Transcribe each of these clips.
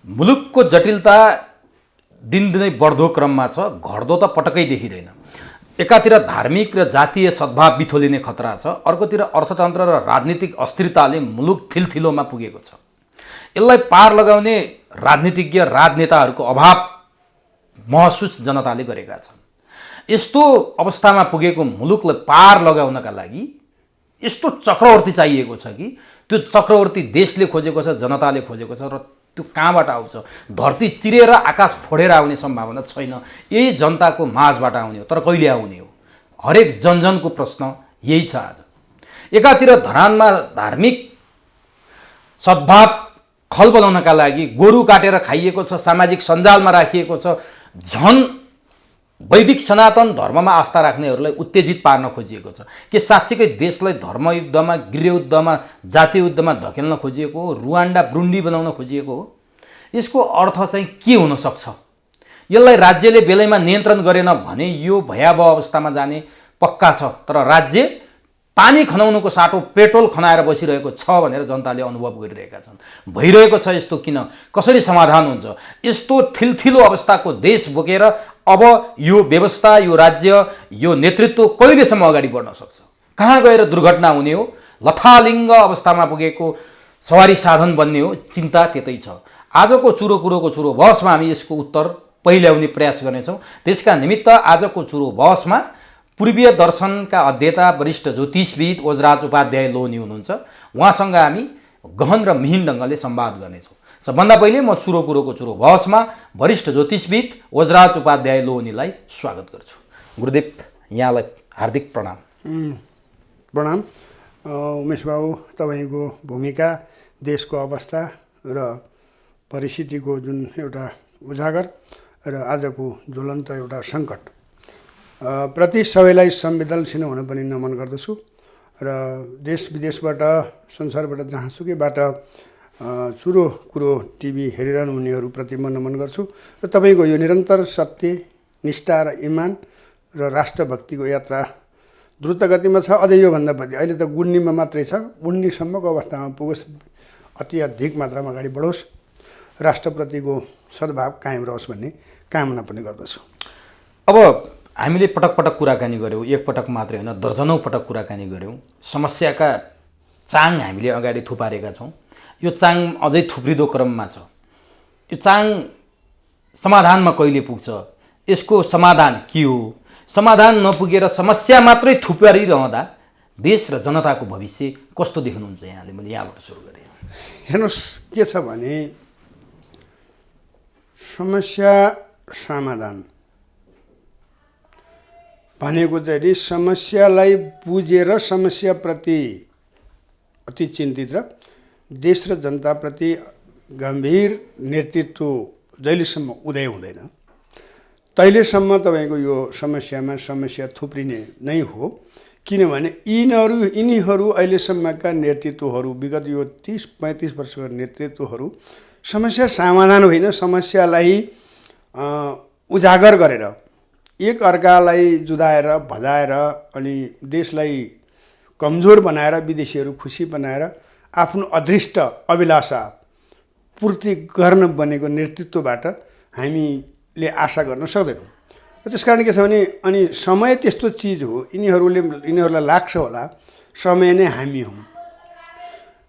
मुलुकको जटिलता दिनदिनै बढ्दो क्रममा छ, घट्दो त पटक्कै देखिँदैन। एकातिर धार्मिक र जातीय सद्भाव बिथोलिने खतरा छ, अर्कोतिर अर्थतन्त्र र राजनीतिक अस्थिरताले मुलुक थिलथिलोमा पुगेको छ। यसलाई पार लगाउने राजनीतिज्ञ राजनेताहरूको अभाव महसुस जनताले गरेका छन्। यस्तो अवस्थामा पुगेको मुलुकलाई पार लगाउनका लागि यस्तो चक्रवर्ती चाहिएको छ कि त्यो चक्रवर्ती देशले खोजेको छ, जनताले खोजेको छ र त्यो कहाँबाट आउँछ? धरती चिरेर आकाश फोडेर आउने सम्भावना छैन। यही जनताको माझबाट आउने हो, तर कहिले आउने हो? हरेक जनजनको प्रश्न यही छ आज। एकातिर धरानमा धार्मिक सद्भाव खल बनाउनका लागि गोरु काटेर खाइएको छ, सामाजिक सञ्जालमा राखिएको छ। झन् वैदिक सनातन धर्ममा आस्था राख्नेहरूलाई उत्तेजित पार्न खोजिएको छ। के साँच्चीकै देशलाई धर्मयुद्धमा, गृहयुद्धमा, जातीय युद्धमा धकेल्न खोजिएको हो? रुवान्डा ब्रुन्डी बनाउन खोजिएको हो? यसको अर्थ चाहिँ के हुन सक्छ? यसलाई राज्यले बेलैमा नियन्त्रण गरेन भने यो भयावह अवस्थामा जाने पक्का छ। तर राज्य पानी खनाउनुको साटो पेट्रोल खनाएर बसिरहेको छ भनेर जनताले अनुभव गरिरहेका छन्। भइरहेको छ यस्तो किन? कसरी समाधान हुन्छ? यस्तो थिलथिलो अवस्थाको देश बोकेर अब यो व्यवस्था, यो राज्य, यो नेतृत्व कहिलेसम्म अगाडि बढ्न सक्छ? कहाँ गएर दुर्घटना हुने हो? लथालिङ्ग अवस्थामा पुगेको सवारी साधन बन्ने हो? चिन्ता त्यतै छ। आजको चुरो कुरोको चुरो बहसमा हामी यसको उत्तर पहिल्याउने प्रयास गर्नेछौँ। त्यसका निमित्त आजको चुरो बहसमा पूर्वीय दर्शनका अध्येता वरिष्ठ ज्योतिषविद ओजराज उपाध्याय लोनी हुनुहुन्छ। उहाँसँग हामी गहन र मिहिन ढङ्गले संवाद गर्नेछौँ। सबभन्दा पहिले म चुरो कुरोको चुरो बहसमा वरिष्ठ ज्योतिषविद ओजराज उपाध्याय लोनीलाई स्वागत गर्छु। गुरुदेव, यहाँलाई हार्दिक प्रणाम। प्रणाम उमेश बाबु। तपाईँको भूमिका, देशको अवस्था र परिस्थितिको जुन एउटा उजागर र आजको ज्वलन्त एउटा सङ्कट प्रति सबैलाई संवेदनशील हुन पनि नमन गर्दछु र देश विदेशबाट, संसारबाट, जहाँसुकैबाट चुरो कुरो टिभी हेरिरहनु हुनेहरूप्रति म नमन गर्छु र तपाईँको यो निरन्तर सत्य, निष्ठा र इमान र राष्ट्रभक्तिको यात्रा द्रुत गतिमा छ। अझै योभन्दा पछि अहिले त गुड्नीमा मात्रै छ, गुड्नीसम्मको अवस्थामा पुगोस्, अति अधिक मात्रामा अगाडि बढोस्, राष्ट्रप्रतिको सद्भाव कायम रहोस् भन्ने कामना पनि गर्दछु। अब हामीले पटक पटक कुराकानी गऱ्यौँ, एक पटक मात्रै होइन, दर्जनौँ पटक कुराकानी गऱ्यौँ। समस्याका चाङ हामीले अगाडि थुपारेका छौँ। यो चाङ अझै थुप्रिँदो क्रममा छ। यो चाङ समाधानमा कहिले पुग्छ? यसको समाधान के हो? समाधान नपुगेर समस्या मात्रै थुपारिरहँदा देश र जनताको भविष्य कस्तो देख्नुहुन्छ यहाँले? मैले यहाँबाट सुरु गरेँ। हेर्नुहोस्, के छ भने समस्या समाधान भनेको चाहिँ समस्यालाई बुझेर समस्याप्रति अति चिन्तित र देश र जनताप्रति गम्भीर नेतृत्व जहिलेसम्म उदय हुँदैन तहिलेसम्म तपाईँको यो समस्यामा समस्या थुप्रिने नै हो। किनभने यिनीहरू अहिलेसम्मका नेतृत्वहरू, विगत यो 30-35 वर्षका नेतृत्वहरू समस्या समाधान होइन, समस्यालाई उजागर गरेर एक अर्कालाई जुदाएर, भजाएर अनि देशलाई कमजोर बनाएर, विदेशीहरू खुसी बनाएर आफ्नो अदृष्ट अभिलाषा पूर्ति गर्न बनेको नेतृत्वबाट हामीले आशा गर्न सक्दैनौँ। र त्यसकारण के छ भने अनि समय त्यस्तो चिज हो, यिनीहरूलाई लाग्छ होला समय नै हामी हौँ।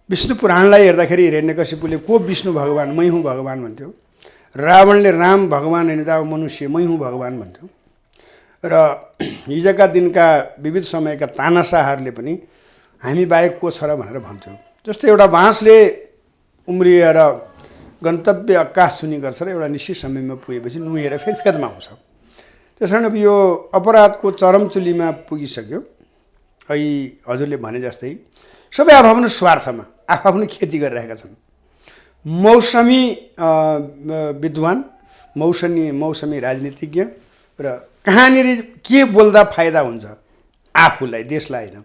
विष्णु पुराणलाई हेर्दाखेरि हिरण्यकशिपुले को विष्णु भगवान, मै हुँ भगवान भन्थ्यो। रावणले राम भगवान होइन त अब मनुष्य, मै हुँ भगवान भन्थ्यो। र हिजोका दिनका विविध समयका तानाशाहहरूले पनि हामी बाहेक को छ र भनेर भन्थ्यो। जस्तो एउटा बाँसले उम्रिएर गन्तव्य आकाश छुनी गर्छ र एउटा निश्चित समयमा पुगेपछि नुहेर फेरि फेदमा आउँछ। त्यस कारण अब यो अपराधको चरमचुलीमा पुगिसक्यो। अहिले हजुरले भने जस्तै सबै आफ्नो स्वार्थमा आफ्नो खेती गरिरहेका छन्। मौसमी विद्वान, मौसमी राजनीतिज्ञ र कहाँनिर के बोल्दा फाइदा हुन्छ आफूलाई, देशलाई होइन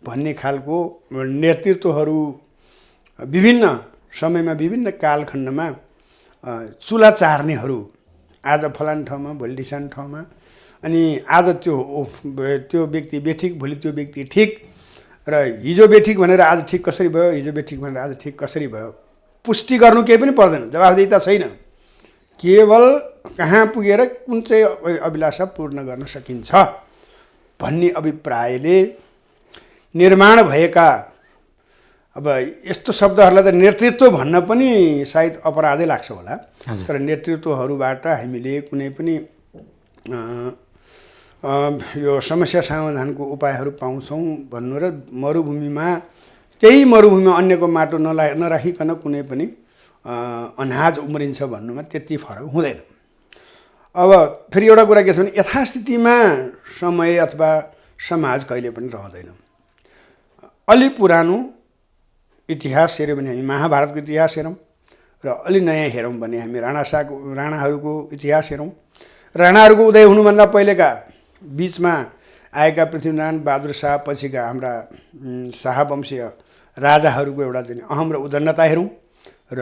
भन्ने खालको नेतृत्वहरू विभिन्न समयमा, विभिन्न कालखण्डमा चुला चार्नेहरू आज फलान ठाउँमा, भोलि ढिसान ठाउँमा, अनि आज त्यो व्यक्ति बेठिक, भोलि त्यो व्यक्ति ठिक, र हिजो बेठिक भनेर आज ठिक कसरी भयो, हिजो बेठिक भनेर आज ठिक कसरी भयो, पुष्टि गर्नु केही पनि पर्दैन, जवाफदेहिता छैन। केवल कहाँ पुगेर कुन चाहिँ अभिलाषा पूर्ण गर्न सकिन्छ भन्ने अभिप्रायले निर्माण भएका, अब यस्तो शब्दहरूलाई त नेतृत्व भन्न पनि सायद अपराधै लाग्छ होला, तर नेतृत्वहरूबाट हामीले कुनै पनि यो समस्या समाधानको उपायहरू पाउँछौँ भन्नु र मरुभूमिमा त्यही मरुभूमिमा अन्यको माटो नराखिकन कुनै पनि अनाज उम्रिन्छ भन्नुमा त्यति फरक हुँदैन। अब फेरि एउटा कुरा के छ भने यथास्थितिमा समय अथवा समाज कहिले पनि रहँदैन। अलि पुरानो इतिहास हेऱ्यौँ भने हामी महाभारतको इतिहास हेरौँ र अलि नयाँ हेरौँ भने हामी राणाहरूको इतिहास हेरौँ। राणाहरूको उदय हुनुभन्दा पहिलेका बिचमा आएका पृथ्वीनारायण बहादुर शाह पछिका हाम्रा शाहवंशीय राजाहरूको एउटा चाहिँ अहम र उदन्नता हेरौँ र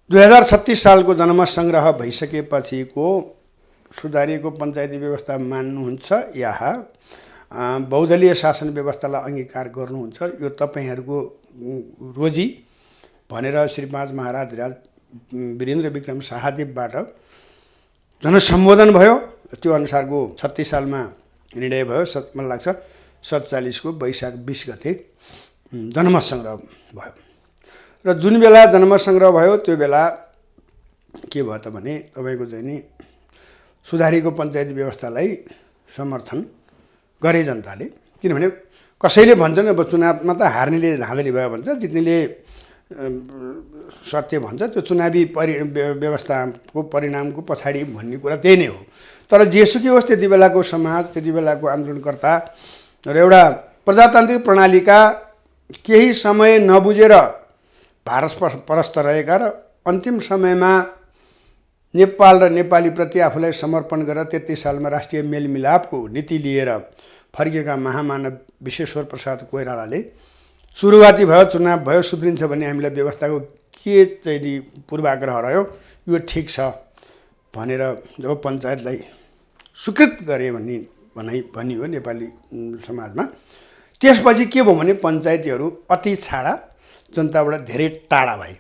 2036 सालको जनमत सङ्ग्रह भइसकेपछिको सुधारिएको पञ्चायती व्यवस्था मान्नुहुन्छ या बहुदलीय शासन व्यवस्थालाई अङ्गीकार गर्नुहुन्छ, यो तपाईँहरूको रोजी भनेर श्री 5 महाराज धिराज वीरेन्द्र विक्रम शाहदेवबाट जनसम्बोधन भयो। त्यो अनुसारको 36 सालमा निर्णय भयो। मलाई लाग्छ 47 को वैशाख 20 गते जनमत सङ्ग्रह भयो र जुन बेला जनमत सङ्ग्रह भयो त्यो बेला के भयो त भने तपाईँको चाहिँ नि सुधारिएको पञ्चायती व्यवस्थालाई समर्थन गरे जनताले। किनभने कसैले भन्छन् अब चुनावमा त हार्नेले धाँधली भयो भन्छ, जित्नेले सत्य भन्छ, त्यो चुनावी व्यवस्थाको परिणामको पछाडि भन्ने कुरा त्यही नै हो। तर जेसुकै होस् त्यति बेलाको समाज, त्यति बेलाको आन्दोलनकर्ता र एउटा प्रजातान्त्रिक प्रणालीका केही समय नबुझेर भारतपरस्त रहेका र अन्तिम समयमा नेपाल र नेपालीप्रति आफूलाई समर्पण गरेर 33 सालमा राष्ट्रिय मेलमिलापको नीति लिएर फर्किएका महामानव विश्वेश्वर प्रसाद कोइरालाले सुरुवाती भयो, चुनाव भयो, सुध्रिन्छ भन्ने हामीलाई व्यवस्थाको के चाहिँ नि पूर्वाग्रह रह्यो, यो ठिक छ भनेर जब पञ्चायतलाई स्वीकृत गरे भनियो नेपाली समाजमा, त्यसपछि के भयो भने पञ्चायतीहरू अति छाडा, जनताबाट धेरै टाढा भए।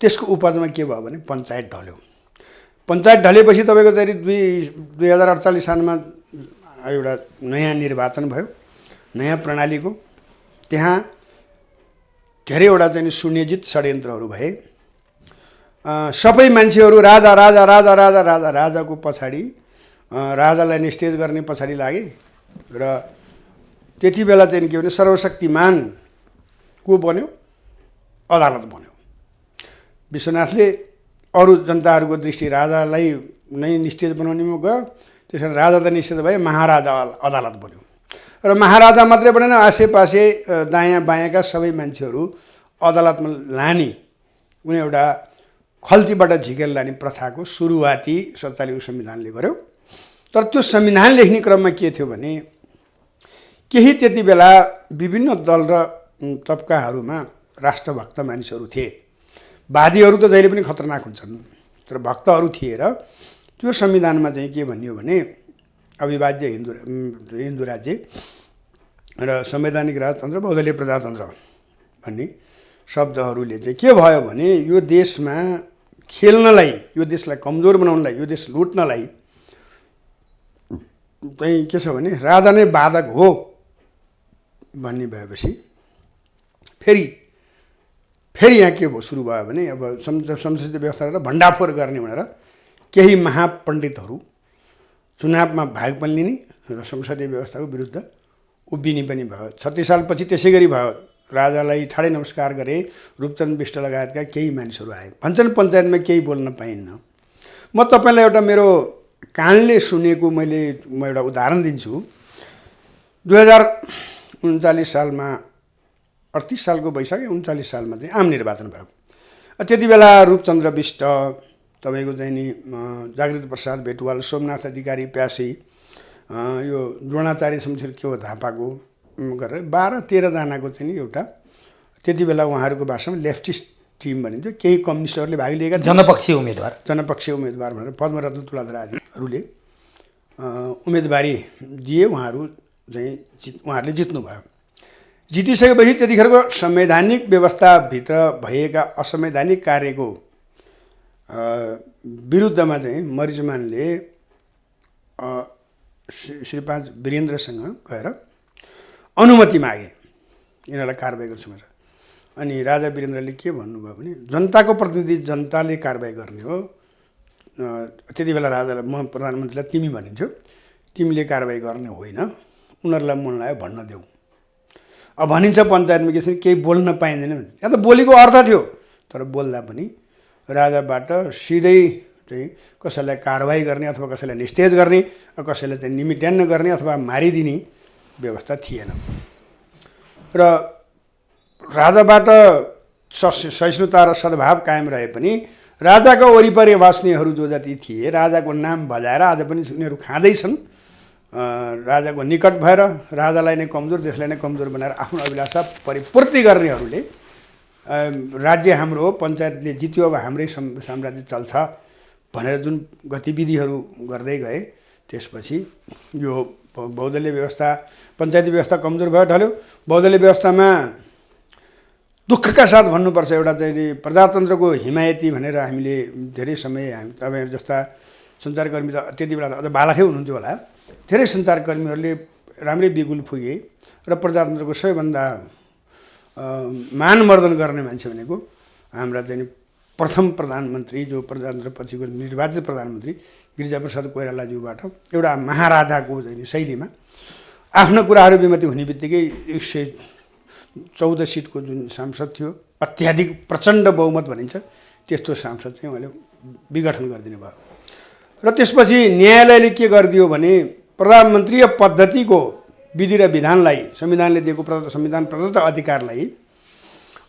त्यसको उपजमा के भयो भने पञ्चायत ढल्यो। पञ्चायत ढलेपछि तपाईँको चाहिँ 2048 सालमा एउटा नयाँ निर्वाचन भयो, नयाँ प्रणालीको। त्यहाँ धेरैवटा चाहिँ सुनियोजित षड्यन्त्रहरू भए। सबै मान्छेहरू राजा राजा राजा राजा राजा राजाको पछाडि, राजालाई निस्तेज गर्ने पछाडि लागे र त्यति बेला चाहिँ के भने सर्वशक्तिमान को बन्यो? अदालत बन्यो। विश्वनाथले अरू जनताहरूको दृष्टि राजालाई नै निस्तेज बनाउनेमा गयो, त्यस कारण राजा त निस्तेज भए, महाराजा अदालत बन्यो र महाराजा मात्रै बनेन, आसेपासे दायाँ बायाँका सबै मान्छेहरू अदालतमा लाने कुनै एउटा खल्तीबाट झिकेर लाने प्रथाको सुरुवाती 47 संविधानले गर्यो। तर त्यो संविधान लेख्ने क्रममा के थियो भने केही त्यति बेला विभिन्न दल र तबकाहरूमा राष्ट्रभक्त मानिसहरू थिए। वादीहरू त जहिले पनि खतरनाक हुन्छन्, तर भक्तहरू थिए र त्यो संविधानमा चाहिँ के भनियो भने अविभाज्य हिन्दू राज्य र संवैधानिक राजतन्त्र, बहुदलीय प्रजातन्त्र भन्ने शब्दहरूले चाहिँ के भयो भने यो देशमा खेल्नलाई, यो देशलाई कमजोर बनाउनलाई, यो देश लुट्नलाई चाहिँ के छ भने राजा नै बाधक हो भन्ने भएपछि फेरि यहाँ के भयो सुरु भयो भने अब संसदीय व्यवस्था गरेर भण्डाफोर गर्ने भनेर केही महापण्डितहरू चुनावमा भाग पनि लिने र संसदीय व्यवस्थाको विरुद्ध उभिने पनि भयो। 36 सालपछि त्यसै गरी भयो। राजालाई ठाडै नमस्कार गरे रूपचन्द बिष्ट लगायतका केही मानिसहरू आए। भन्छन् पञ्चायतमा केही बोल्न पाइन्न। म तपाईँलाई एउटा मेरो कानले सुनेको म एउटा उदाहरण दिन्छु। 2039 सालमा 38 सालको वैशाख 39 सालमा चाहिँ आम निर्वाचन भयो। त्यति बेला रूपचन्द्र बिष्ट, तपाईँको चाहिँ नि जागृत प्रसाद भेटवाल, सोमनाथ अधिकारी प्यासी, यो द्रोणाचार्य शमशेर के हो थापाको गरेर 12-13 जनाको चाहिँ नि एउटा त्यति बेला उहाँहरूको भाषामा लेफ्टिस्ट टिम भनिन्थ्यो। केही कम्युनिस्टहरूले भाग लिएका जनपक्षीय उम्मेदवार भनेर पद्मरत्न तुलाधर आदिहरूले उम्मेदवारी दिए। उहाँहरूले जित्नुभयो। जितिसकेपछि त्यतिखेरको संवैधानिक व्यवस्थाभित्र भएका असंवैधानिक कार्यको विरुद्धमा चाहिँ मरिचमानले श्री 5 वीरेन्द्रसँग गएर अनुमति मागे यिनीहरूलाई कारबाही गर्छु भनेर। अनि राजा वीरेन्द्रले के भन्नुभयो भने जनताको प्रतिनिधि जनताले कारबाही गर्ने हो। त्यति बेला राजालाई म प्रधानमन्त्रीलाई तिमी भनिन्थ्यो, तिमीले कारबाही गर्ने होइन, उनीहरूलाई मन लाग्यो भन्न देऊ। अब भनिन्छ पञ्चायतमा के छ केही बोल्न पाइँदैन भन्छ। यहाँ त बोलीको अर्थ थियो, तर बोल्दा पनि राजाबाट सिधै चाहिँ कसैलाई कारबाही गर्ने अथवा कसैलाई निस्तेज गर्ने, कसैलाई चाहिँ निमिट्यान्न गर्ने अथवा मारिदिने व्यवस्था थिएन। र राजाबाट सहिष्णुता र सद्भाव कायम रहे पनि राजाको वरिपरि बस्नेहरू जो जति थिए राजाको नाम बजाएर आज पनि उनीहरू खाँदैछन्। राजाको निकट भएर राजालाई नै कमजोर, देशलाई नै कमजोर बनाएर आफ्नो अभिलाषा परिपूर्ति गर्नेहरूले राज्य हाम्रो हो, पञ्चायतले जित्यो, अब हाम्रै साम्राज्य चल्छ भनेर जुन गतिविधिहरू गर्दै गए, त्यसपछि यो बहुदलीय व्यवस्था, पञ्चायती व्यवस्था कमजोर भयो ढल्यो। बहुदलीय व्यवस्थामा दुःखका साथ भन्नुपर्छ, एउटा चाहिँ प्रजातन्त्रको हिमायती भनेर हामीले धेरै समय तपाईँहरू जस्ता सञ्चारकर्मी त त्यति बेला अझ बालकै हुनुहुन्थ्यो होला, धेरै सञ्चारकर्मीहरूले राम्रै बिगुल फुगे र प्रजातन्त्रको सबैभन्दा मानमर्दन गर्ने मान्छे भनेको हाम्रा चाहिँ प्रथम प्रधानमन्त्री जो प्रजातन्त्रपछिको निर्वाचित प्रधानमन्त्री गिरिजाप्रसाद कोइरालाज्यूबाट एउटा महाराजाको चाहिँ शैलीमा आफ्नो कुराहरू विमति हुने बित्तिकै 114 सिटको जुन सांसद थियो, अत्याधिक प्रचण्ड बहुमत भनिन्छ, त्यस्तो सांसद चाहिँ उहाँले विघटन गरिदिनु भयो। र त्यसपछि न्यायालयले के गरिदियो भने प्रधानमन्त्रीय पद्धतिको विधि र विधानलाई, संविधानले दिएको संविधान प्रदत्त अधिकारलाई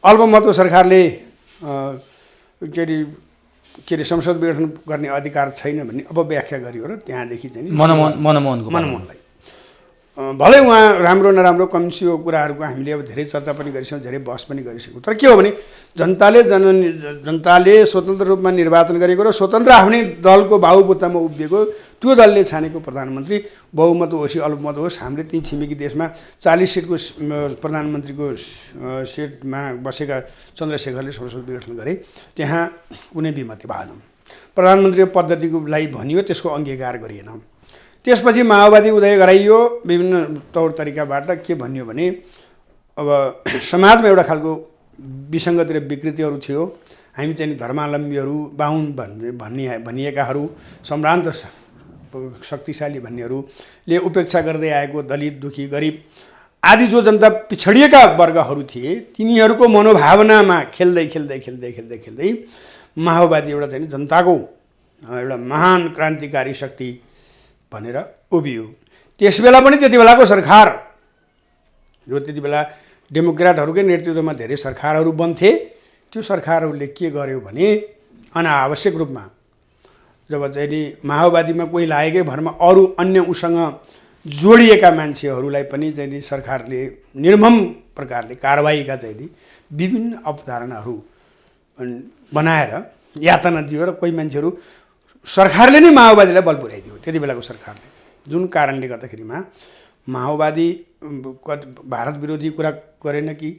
अल्पमतको सरकारले के अरे संसद विघटन गर्ने अधिकार छैन भन्ने अपव्याख्या गरियो र त्यहाँदेखि चाहिँ मनमोहनलाई भलै उहाँ राम्रो नराम्रो कम्युनिस्टको कुराहरूको हामीले अब धेरै चर्चा पनि गरिसक्यौँ, धेरै बहस पनि गरिसक्यौँ। तर के हो भने जनताले स्वतन्त्र रूपमा निर्वाचन गरेको र स्वतन्त्र आफ्नै दलको बाहुबुत्तामा उभिएको त्यो दलले छानेको प्रधानमन्त्री बहुमत होस् अल्पमत होस्, हामीले ती छिमेकी देशमा 40 सिटको प्रधानमन्त्रीको सिटमा बसेका चन्द्रशेखरले संसद विघटन गरे, त्यहाँ कुनै विमति भएन। प्रधानमन्त्री पद्धतिलाई भनियो, त्यसको अङ्गीकार गरिएन। त्यसपछि माओवादी उदय गराइयो। विभिन्न तौर तरिकाबाट के भनियो भने अब समाजमा एउटा खालको विसङ्गति र विकृतिहरू थियो। हामी चाहिँ धर्मावलम्बीहरू, बाहुन भनिएकाहरू, सम्भ्रान्त शक्तिशाली भन्नेहरूले उपेक्षा गर्दै आएको दलित, दुखी, गरिब आदि जो जनता पिछडिएका वर्गहरू थिए, तिनीहरूको मनोभावनामा खेल्दै खेल्दै खेल्दै खेल्दै खेल्दै माओवादी एउटा चाहिँ जनताको एउटा महान क्रान्तिकारी शक्ति भनेर उभियो। त्यसबेला पनि त्यति बेलाको सरकार जो त्यति बेला डेमोक्रेटहरूकै नेतृत्वमा धेरै सरकारहरू बन्थे, त्यो सरकारहरूले के गर्यो भने अनावश्यक रूपमा जब चाहिँ माओवादीमा कोही लागेकै भरमा अरू अन्य उसँग जोडिएका मान्छेहरूलाई पनि चाहिँ सरकारले निर्मम प्रकारले कारबाहीका चाहिँ विभिन्न अवधारणाहरू बनाएर यातना दियो र कोही मान्छेहरू सरकारले नै माओवादीलाई बल पुर्याइदियो। त्यति बेलाको सरकारले जुन कारणले गर्दाखेरिमा माओवादी भारत विरोधी कुरा गरेन कि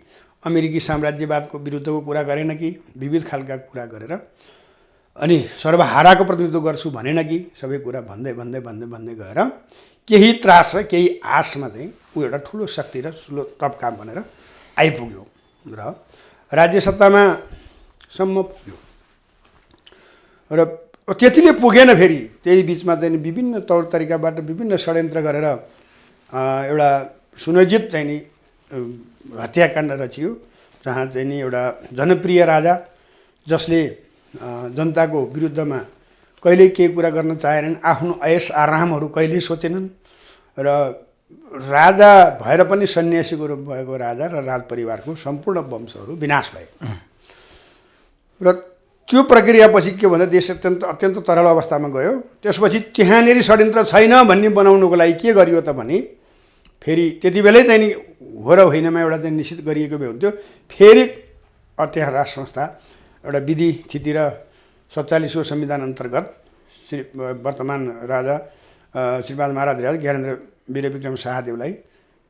अमेरिकी साम्राज्यवादको विरुद्धको कुरा गरेन कि विविध खालका कुरा गरेर अनि सर्वहाराको प्रतिनिधित्व गर्छु भनेन कि सबै कुरा भन्दै भन्दै भन्दै भन्दै गएर केही त्रास र केही आशमा चाहिँ ऊ एउटा ठुलो शक्ति र ठुलो तबका भनेर आइपुग्यो र राज्य सत्तामा सम्म पुग्यो। र त्यतिले पुगेन, फेरि त्यही बिचमा चाहिँ विभिन्न तौर तरिकाबाट विभिन्न षड्यन्त्र गरेर एउटा सुनियोजित चाहिँ नि हत्याकाण्ड रचियो, जहाँ चाहिँ नि एउटा जनप्रिय राजा जसले जनताको विरुद्धमा कहिल्यै केही कुरा गर्न चाहेनन्, आफ्नो ऐश आरामहरू कहिल्यै सोचेनन् र राजा भएर पनि सन्यासीको रूप भएको राजा र राजपरिवारको सम्पूर्ण वंशहरू विनाश भए। र त्यो प्रक्रियापछि के भन्दा देश अत्यन्त तरल अवस्थामा गयो। त्यसपछि त्यहाँनिर षड्यन्त्र छैन भन्ने बनाउनुको लागि के गरियो त भने फेरि त्यति बेलै चाहिँ नि हो र होइनमा एउटा चाहिँ निश्चित गरिएको भए हुन्थ्यो। फेरि त्यहाँ राष्ट्र संस्था एउटा विधि थिति र 47औं संविधान अन्तर्गत वर्तमान राजा श्रीपाद महाराज ज्ञानेन्द्र वीर विक्रम शाहदेवलाई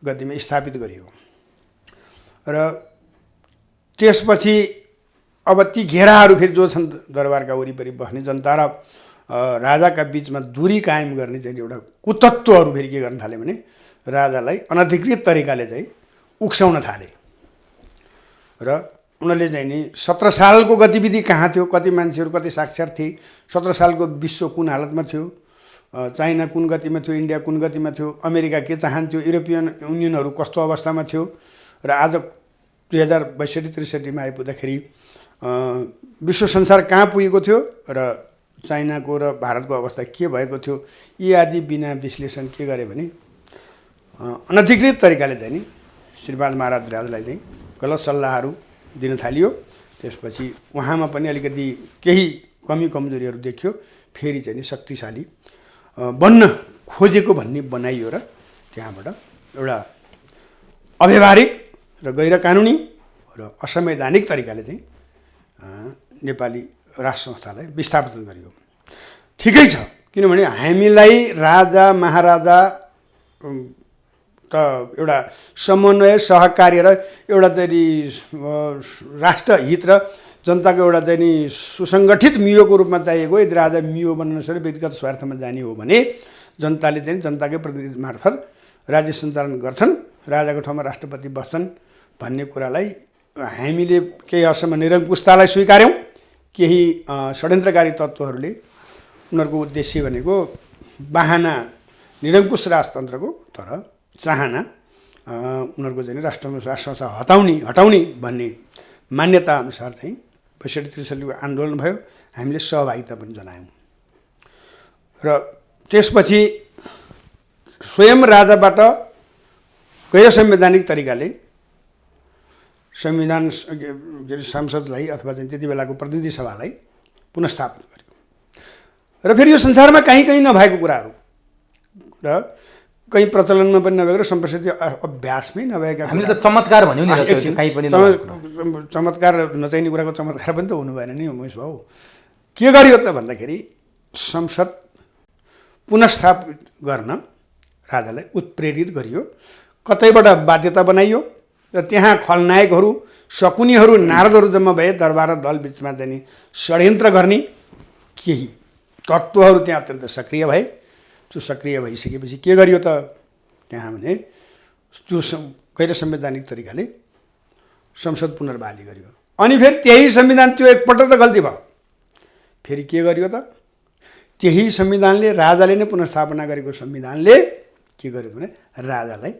गद्दीमा स्थापित गरियो र त्यसपछि अब ती घेराहरू फेरि जो छन् दरबारका वरिपरि बस्ने जनता र राजाका बिचमा दूरी कायम गर्ने चाहिँ एउटा कुतत्त्वहरू फेरि के गर्न थाले भने राजालाई अनधिकृत तरिकाले चाहिँ उक्साउन थाले र उनीहरूले चाहिँ नि 17 सालको गतिविधि कहाँ थियो, कति मान्छेहरू कति साक्षर थिए, 17 सालको विश्व कुन हालतमा थियो, चाइना कुन गतिमा थियो, इन्डिया कुन गतिमा थियो, अमेरिका के चाहन्थ्यो, युरोपियन युनियनहरू कस्तो अवस्थामा थियो र आज 2062-63मा आइपुग्दाखेरि विश्व संसार कहाँ पुगेको थियो र चाइनाको र भारतको अवस्था के भएको थियो, यी आदि बिना विश्लेषण के गरे भने अनधिकृत तरिकाले चाहिँ नि श्रीपाद महाराज राजलाई चाहिँ गलत सल्लाहहरू दिन थालियो। त्यसपछि उहाँमा पनि अलिकति केही कमी कमजोरीहरू देखियो, फेरि चाहिँ नि शक्तिशाली बन्न खोजेको भन्ने बनाइयो र त्यहाँबाट एउटा अव्यावहारिक र गैर कानुनी र असंवैधानिक तरिकाले चाहिँ नेपाली राष्ट्र संस्थालाई विस्थापित गरियो। ठिकै छ, किनभने हामीलाई राजा महाराजा त एउटा समन्वय सहकार्य र एउटा चाहिँ राष्ट्रहित र जनताको एउटा चाहिँ नि सुसङ्गठित मियोको रूपमा चाहिएको। यदि राजा मियो बन्न नसके व्यक्तिगत स्वार्थमा जाने हो भने जनताले चाहिँ जनताकै प्रतिनिधि मार्फत राज्य सञ्चालन गर्छन्, राजाको ठाउँमा राष्ट्रपति बस्छन् भन्ने कुरालाई हामीले केही हदसम्म निरङ्कुशतालाई स्वीकार्यौँ। केही षड्यन्त्रकारी तत्त्वहरूले उनीहरूको उद्देश्य भनेको बाहना निरङ्कुश राजतन्त्रको तर चाहना उनीहरूको चाहिँ राष्ट्र संस्था हटाउने भन्ने मान्यता अनुसार चाहिँ 62-63को आन्दोलन भयो। हामीले सहभागिता पनि जनायौँ र त्यसपछि स्वयं राजाबाट गैर संवैधानिक तरिकाले संविधान संसदलाई अथवा चाहिँ त्यति बेलाको प्रतिनिधि सभालाई पुनर्स्थापन गर्यो र फेरि यो संसारमा कहीँ नभएको कुराहरू र कहीँ प्रचलनमा पनि नभएको र संप्रसिद्धि अभ्यासमै नभएका हामीले त चमत्कार भन्यौँ नि, कहीँ पनि चमत्कार नचाहिने कुराको चमत्कार पनि त हुनु भएन नि उमेश भाउ। के गरियो त भन्दाखेरि संसद पुनर्स्थापित गर्न राजालाई उत्प्रेरित गरियो, कतैबाट बाध्यता बनाइयो र त्यहाँ खलनायकहरू शकुनीहरू नारदहरू जम्मा भए। दरबार र दल बिचमा चाहिँ नि षड्यन्त्र गर्ने केही तत्त्वहरू त्यहाँ अत्यन्त सक्रिय भए। त्यो सक्रिय भइसकेपछि के गरियो त त्यहाँ भने त्यो गैर संवैधानिक तरिकाले संसद पुनर्बहाली गरियो। अनि फेरि त्यही संविधान त्यो एकपल्ट त गल्ती भयो, फेरि के गरियो त त्यही संविधानले राजाले नै पुनर्स्थापना गरेको संविधानले के गर्यो भने राजालाई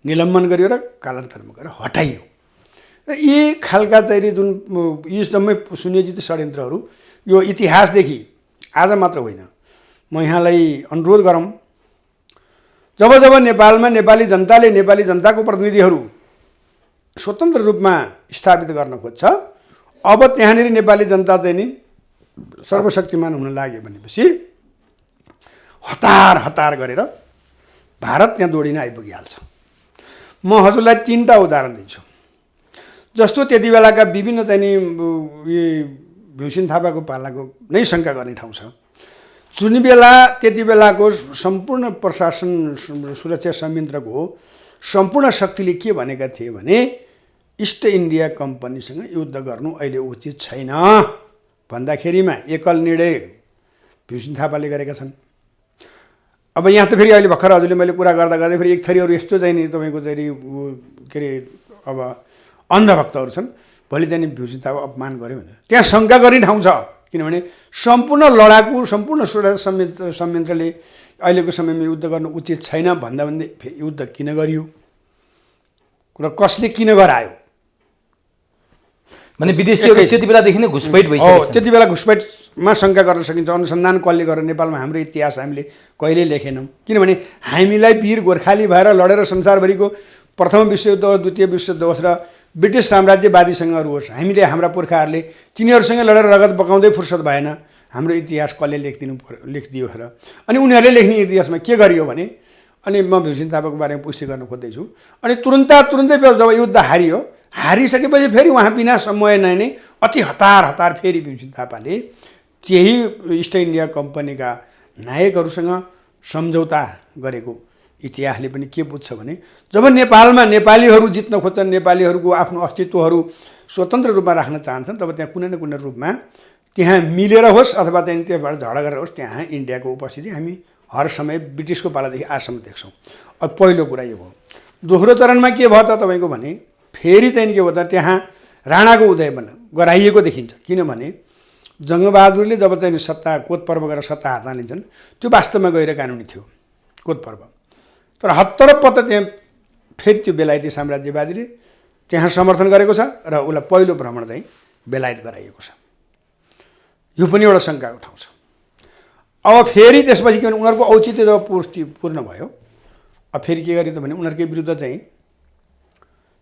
निलम्बन गरियो र कालान्तरमा गएर हटाइयो। यी खालका चाहिँ जुन यी जम्मै सुनियोजित षड्यन्त्रहरू यो इतिहासदेखि आज मात्र होइन। म यहाँलाई अनुरोध गरौँ, जब नेपालमा नेपाली जनताले नेपाली जनताको प्रतिनिधिहरू स्वतन्त्र रूपमा स्थापित गर्न खोज्छ, अब त्यहाँनिर नेपाली जनता चाहिँ नि सर्वशक्तिमान हुन लाग्यो भनेपछि हतार गरेर भारत त्यहाँ दौडिन आइपुगिहाल्छ। म हजुरलाई 3टा उदाहरण दिन्छु। जस्तो त्यति बेलाका विभिन्न चाहिँ नि भीमसेन थापाको पालाको नै शङ्का गर्ने ठाउँ छ। जुन बेला त्यति बेलाको सम्पूर्ण प्रशासन सुरक्षा संयन्त्रको सम्पूर्ण शक्तिले के भनेका थिए भने इस्ट इन्डिया कम्पनीसँग युद्ध गर्नु अहिले उचित छैन भन्दाखेरिमा एकल निर्णय भीमसेन थापाले गरेका छन्। अब यहाँ त फेरि अहिले भर्खर हजुरले मैले कुरा गर्दा फेरि एक थरी अरू यस्तो चाहिँ नि तपाईँको चाहिँ के अरे अब अन्धभक्तहरू छन्, भोलि चाहिँ भीमसेन थापा अपमान गर्यो भने त्यहाँ शङ्का गर्ने ठाउँ छ। किनभने सम्पूर्ण लडाकु सम्पूर्ण सुरक्षा संयन्त्रले अहिलेको समयमा युद्ध गर्नु उचित छैन भन्दा फेरि युद्ध किन गरियो र कसले किन गरायो भने विदेशीहरू त्यति बेलादेखि नै घुसपैठ भइसक्यो। त्यति बेला घुसपैठमा शङ्का गर्न सकिन्छ। अनुसन्धान कसले गरेर नेपालमा हाम्रो इतिहास हामीले कहिले लेखेनौँ, किनभने हामीलाई वीर गोर्खाली भएर लडेर संसारभरिको प्रथम विश्वयुद्ध होस्, द्वितीय विश्वयुद्ध होस् र ब्रिटिस साम्राज्यवादीसँगहरू होस्, हामीले हाम्रा पुर्खाहरूले तिनीहरूसँग लडेर रगत बगाउँदै फुर्सद भएन। हाम्रो इतिहास कसले लेखिदियो र अनि उनीहरूले लेख्ने इतिहासमा के गरियो भने अनि म भीमसेन थापाको बारेमा पुष्टि गर्न खोज्दैछु। अनि तुरुन्तै जब युद्ध हारिसकेपछि फेरि उहाँ बिना समय नै अति हतार फेरि भीमसेन थापाले त्यही इस्ट इन्डिया कम्पनीका नायकहरूसँग सम्झौता गरेको इतिहासले पनि के बुझ्छ भने जब नेपालमा नेपालीहरू जित्न खोज्छन्, नेपालीहरूको आफ्नो अस्तित्वहरू स्वतन्त्र रूपमा राख्न चाहन्छन्, तब त्यहाँ कुनै न कुनै रूपमा त्यहाँ मिलेर होस् अथवा त्यहाँदेखि त्यहाँबाट झगडा गरेर होस् त्यहाँ इन्डियाको उपस्थिति हामी हर समय ब्रिटिसको पालादेखि आजसम्म देख्छौँ। अब पहिलो कुरा यो हो। दोस्रो चरणमा के भयो त तपाईँको भने फेरि चाहिँ के हो त त्यहाँ राणाको उदय गराइएको देखिन्छ। किनभने जङ्गबहादुरले जब चाहिँ सत्ता कोत पर्व गरेर सत्ता हातमा लिन्छन् त्यो वास्तवमा गैर कानुनी थियो कोत पर्व। तर हत्तरपत्त त्यहाँ फेरि त्यो बेलायती साम्राज्यवादीले त्यहाँ समर्थन गरेको छ र उसलाई पहिलो भ्रमण चाहिँ बेलायत गराइएको छ। यो पनि एउटा शङ्काको ठाउँ छ। अब फेरि त्यसपछि के भने उनीहरूको औचित्य जब पूर्ण भयो, अब फेरि के गरियो त भने उनीहरूकै विरुद्ध चाहिँ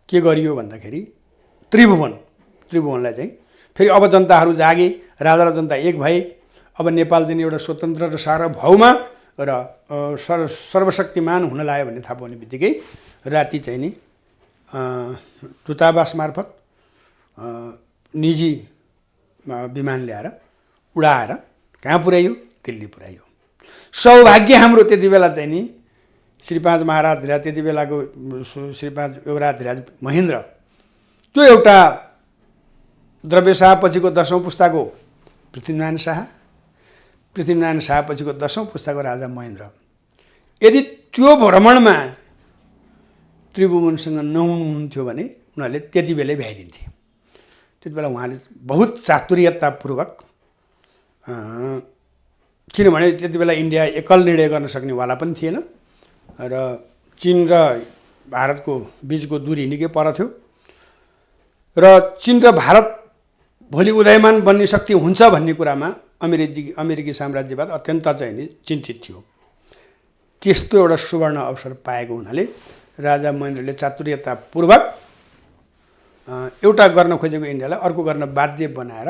के गरियो भन्दाखेरि त्रिभुवनलाई चाहिँ फेरि अब जनताहरू जागे, राजा र जनता एक भए। अब नेपाल चाहिँ एउटा स्वतन्त्र र सार्वभौम र सर्वशक्तिमान हुन लाग्यो भन्ने थाहा पाउने बित्तिकै राति चाहिँ नि दूतावास मार्फत निजी विमान ल्याएर उडाएर कहाँ पुर्याइयो? दिल्ली पुर्याइयो। सौभाग्य हाम्रो त्यति बेला चाहिँ नि श्री 5 महाराज धिराज, त्यति बेलाको श्री 5 योगराज धिराज महेन्द्र, त्यो एउटा द्रव्य शाह पछिको 10औं पुस्ताको पृथ्वीनारायण शाह पछिको 10औं पुस्ताको राजा महेन्द्र, यदि त्यो भ्रमणमा त्रिभुवनसँग नहुनुहुन्थ्यो भने उनीहरूले त्यति बेलै भ्याइदिन्थे। त्यति बेला उहाँले बहुत चातुर्यतापूर्वक, किनभने त्यति बेला इन्डिया एकल निर्णय गर्न सक्नेवाला पनि थिएन र चीन र भारतको बिचको दूरी निकै पर थियो र चीन र भारत भोलि उदयमान बन्ने शक्ति हुन्छ भन्ने कुरामा अमेरिकी साम्राज्यवाद अत्यन्त चाहिँ नि चिन्तित थियो। त्यस्तो एउटा सुवर्ण अवसर पाएको हुनाले राजा महेन्द्रले चातुर्यतापूर्वक एउटा गर्न खोजेको इन्डियालाई अर्को गर्न बाध्य बनाएर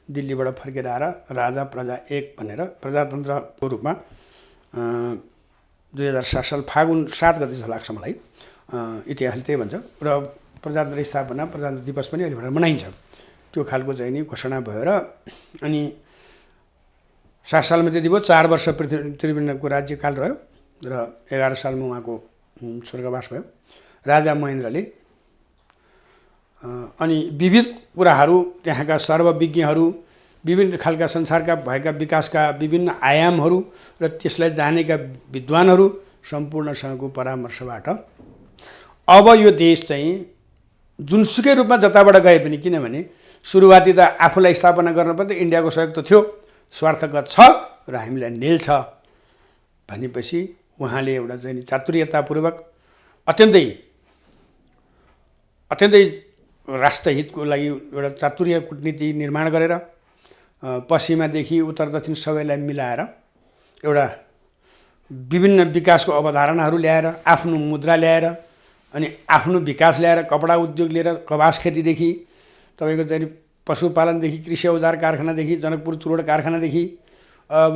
दिल्लीबाट फर्केर आएर राजा प्रजा एक भनेर प्रजातन्त्रको रूपमा 2007 साल फागुन 7 गते जस्तो लाग्छ मलाई, इतिहासले त्यही भन्छ। र प्रजातन्त्र स्थापना प्रजातन्त्र दिवस पनि अहिले भनेर मनाइन्छ। त्यो खालको चाहिँ नि घोषणा भयो र अनि 7 सालमा त्यति भयो। 4 वर्ष त्रिभुवनको राज्यकाल रह्यो र 11 सालमा उहाँको स्वर्गवास भयो राजा महेन्द्रले। अनि विविध कुराहरू त्यहाँका सर्वविज्ञहरू, विभिन्न खालका संसारका भएका विकासका विभिन्न आयामहरू र त्यसलाई जानेका विद्वानहरू सम्पूर्णसँगको परामर्शबाट अब यो देश चाहिँ जुनसुकै रूपमा जताबाट गए पनि, किनभने सुरुवाती त आफूलाई स्थापना गर्न पनि त इन्डियाको सहयोग त थियो, स्वार्थगत छ र हामीलाई नेल छ भनेपछि उहाँले एउटा चाहिँ चातुर्यतापूर्वक अत्यन्तै राष्ट्रहितको लागि एउटा चातुर्य कूटनीति निर्माण गरेर पश्चिमादेखि उत्तर दक्षिण सबैलाई मिलाएर एउटा विभिन्न विकासको अवधारणाहरू ल्याएर, आफ्नो मुद्रा ल्याएर अनि आफ्नो विकास ल्याएर, कपडा उद्योग लिएर कपास खेतीदेखि तपाईँको चाहिँ पशुपालनदेखि कृषि औजार कारखानादेखि जनकपुर चुरोड कारखानादेखि अब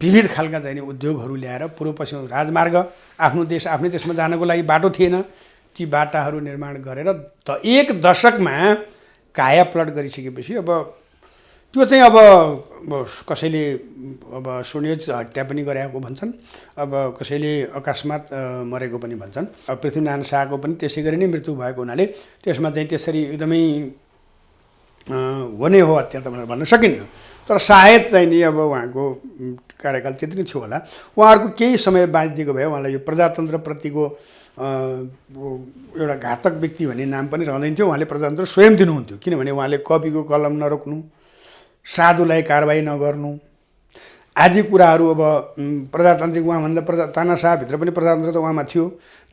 विविध खालका चाहिँ उद्योगहरू ल्याएर पूर्व पश्चिम राजमार्ग, आफ्नो देश आफ्नै देशमा जानको लागि बाटो थिएन, ती बाटाहरू निर्माण गरेर एक दशकमा कायापलट गरिसकेपछि अब त्यो चाहिँ अब कसैले अब सुनियोजित हत्या पनि गरेको भन्छन्, अब कसैले अकस्मात मरेको पनि भन्छन्। अब पृथ्वीनारायण शाहको पनि त्यसै गरी नै मृत्यु भएको हुनाले त्यसमा चाहिँ त्यसरी एकदमै हुने हो हत्या त भनेर भन्न सकिन्न। तर सायद चाहिँ नि अब उहाँको कार्यकाल त्यति नै थियो होला। उहाँहरूको केही समय बाँचिदिएको भए उहाँलाई यो प्रजातन्त्रप्रतिको एउटा घातक व्यक्ति भन्ने नाम पनि रहँदैन थियो। उहाँले प्रजातन्त्र स्वयं दिनुहुन्थ्यो, किनभने उहाँले कपीको कलम नरोक्नु, साधुलाई कारबाही नगर्नु आदि कुराहरू। अब प्रजातान्त्रिक उहाँभन्दा तानाशाहभित्र पनि प्रजातन्त्र त उहाँमा थियो।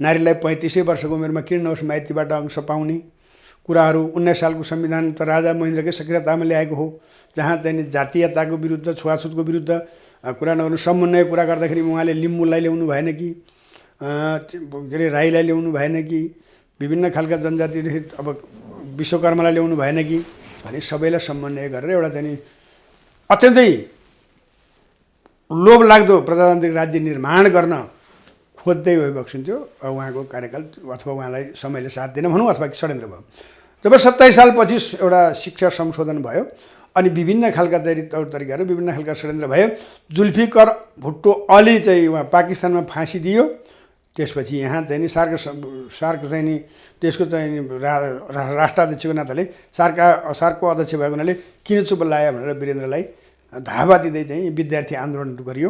नारीलाई 35 वर्षको उमेरमा किन नहोस् माइतीबाट अंश पाउने कुराहरू 19 सालको संविधान त राजा महेन्द्रकै सक्रियतामा ल्याएको हो, जहाँ चाहिँ जातीयताको विरुद्ध, छुवाछुतको विरुद्ध कुरा नगर्नु। समन्वय कुरा गर्दाखेरि उहाँले लिम्बूलाई ल्याउनु भएन कि, के अरे राईलाई ल्याउनु भएन कि, विभिन्न खालका जनजातिदेखि अब विश्वकर्मालाई ल्याउनु भएन कि भने सबैलाई समन्वय गरेर एउटा चाहिँ अत्यन्तै लोभ लाग्दो प्रजातान्त्रिक राज्य निर्माण गर्न खोज्दै गइबक्सिन्थ्यो उहाँको कार्यकाल, अथवा उहाँलाई समयले साथ दिएन भनौँ अथवा षड्यन्त्र भयो। जब 27 सालपछि एउटा शिक्षा संशोधन भयो अनि विभिन्न खालका तौर तरिकाहरू, विभिन्न खालका षड्यन्त्र भयो। जुल्फिकर भुट्टो अली चाहिँ उहाँ पाकिस्तानमा फाँसी दियो, त्यसपछि यहाँ चाहिँ नि सार्क चाहिँ नि त्यसको चाहिँ नि राष्ट्राध्यक्षको नाताले सार्कको अध्यक्ष भएको हुनाले किन चुप लाग्यो भनेर वीरेन्द्रलाई धावा दिँदै चाहिँ विद्यार्थी आन्दोलन गरियो,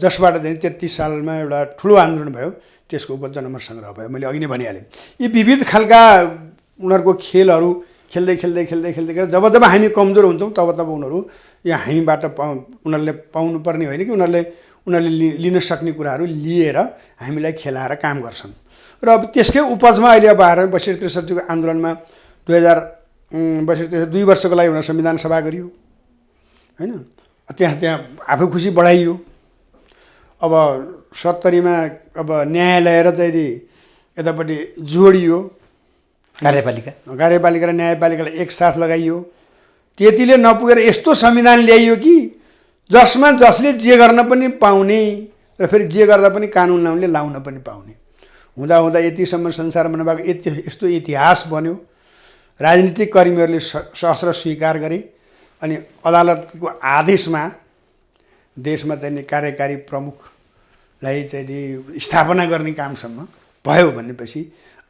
जसबाट चाहिँ 33 सालमा एउटा ठुलो आन्दोलन भयो। त्यसको उप जनमत सङ्ग्रह भयो। मैले अघि नै भनिहालेँ, यी विविध खालका उनीहरूको खेलहरू खेल्दै गरेर जब हामी कमजोर हुन्छौँ तब उनीहरू या हामीबाट उनीहरूले पाउनुपर्ने होइन कि उनीहरूले लिन सक्ने कुराहरू लिएर हामीलाई खेलाएर काम गर्छन्। र अब त्यसकै उपजमा अहिले अब आएर 62-63 आन्दोलनमा 2062 2 वर्षको लागि उनीहरू संविधान सभा गरियो होइन। त्यहाँ आफू खुसी बढाइयो। अब 70 अब न्यायालय र चाहिँ यतापट्टि जोडियो, कार्यपालिका र न्यायपालिकालाई एकसाथ लगाइयो। त्यतिले नपुगेर यस्तो संविधान ल्याइयो कि जसमा जसले जे गर्न पनि पाउने र फेरि जे गर्दा पनि कानुन लाउनेले लाउन पनि पाउने हुँदा यतिसम्म संसारमा नभएको यस्तो इतिहास बन्यो। राजनीतिक कर्मीहरूले सहस्र स्वीकार गरे अनि अदालतको आदेशमा देशमा चाहिँ कार्यकारी प्रमुखलाई चाहिँ स्थापना गर्ने कामसम्म भयो भनेपछि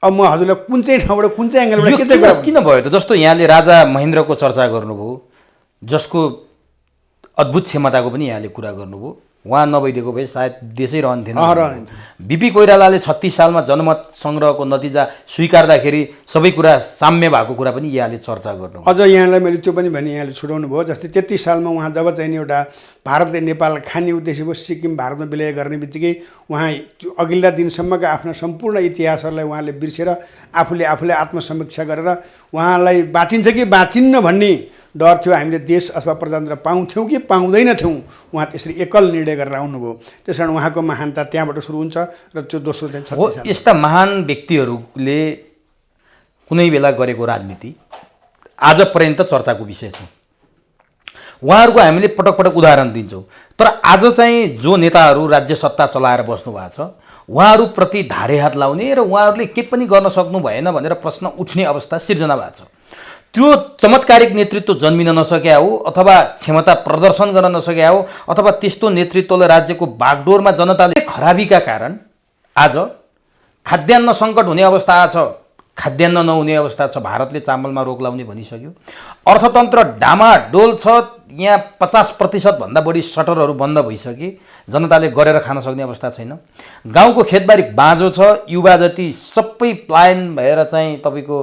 अब म हजुरलाई कुन चाहिँ ठाउँबाट कुन चाहिँ एङ्गलबाट के चाहिँ किन भयो त? जस्तो यहाँले राजा महेन्द्रको चर्चा गर्नुभयो, जसको अद्भुत क्षमताको पनि यहाँले कुरा गर्नुभयो। उहाँ नभइदिएको भए सायद देशै रहन्थेन। बिपी कोइरालाले 36 सालमा जनमत सङ्ग्रहको नतिजा स्वीकार्दाखेरि सबै कुरा साम्य भएको कुरा पनि यहाँले चर्चा गर्नु। अझ यहाँलाई मैले त्यो पनि भने यहाँले छुटाउनु भयो। जस्तै 33 सालमा उहाँ जब चाहिँ एउटा भारतले नेपाल खाने उद्देश्य भयो, सिक्किम भारतमा विलय गर्ने बित्तिकै उहाँ त्यो अघिल्ला दिनसम्मका आफ्ना सम्पूर्ण इतिहासहरूलाई उहाँले बिर्सेर आफूले आत्मसमीक्षा गरेर उहाँलाई बाँचिन्छ कि बाँचिन्न भन्ने डर थियो। हामीले देश अथवा प्रजातन्त्र पाउँथ्यौँ कि पाउँदैनथ्यौँ, उहाँ त्यसरी एकल निर्णय गरेर आउनुभयो। त्यस कारण उहाँको महानता त्यहाँबाट सुरु हुन्छ र त्यो दोस्रो चाहिँ हो। यस्ता महान व्यक्तिहरूले कुनै बेला गरेको राजनीति आजपर्यन्त चर्चाको विषय छ। उहाँहरूको हामीले पटक पटक उदाहरण दिन्छौँ। तर आज चाहिँ जो नेताहरू राज्य सत्ता चलाएर बस्नु भएको छ उहाँहरूप्रति धारे हात लाउने र उहाँहरूले के पनि गर्न सक्नु भएन भनेर प्रश्न उठ्ने अवस्था सिर्जना भएको छ। त्यो चमत्कारिक नेतृत्व जन्मिन नसक्या हो अथवा क्षमता प्रदर्शन गर्न नसक्या हो अथवा त्यस्तो नेतृत्वले राज्यको बागडोरमा जनताले खराबीका कारण आज खाद्यान्न सङ्कट हुने अवस्था छ, खाद्यान्न नहुने अवस्था छ। भारतले चामलमा रोक लाउने भनिसक्यो। अर्थतन्त्र डामाडोल छ। यहाँ 50% भन्दा बढी सटरहरू बन्द भइसके, जनताले गरेर खान सक्ने अवस्था छैन। गाउँको खेतबारी बाँझो छ। युवा जति सबै प्लायन भएर चाहिँ तपाईँको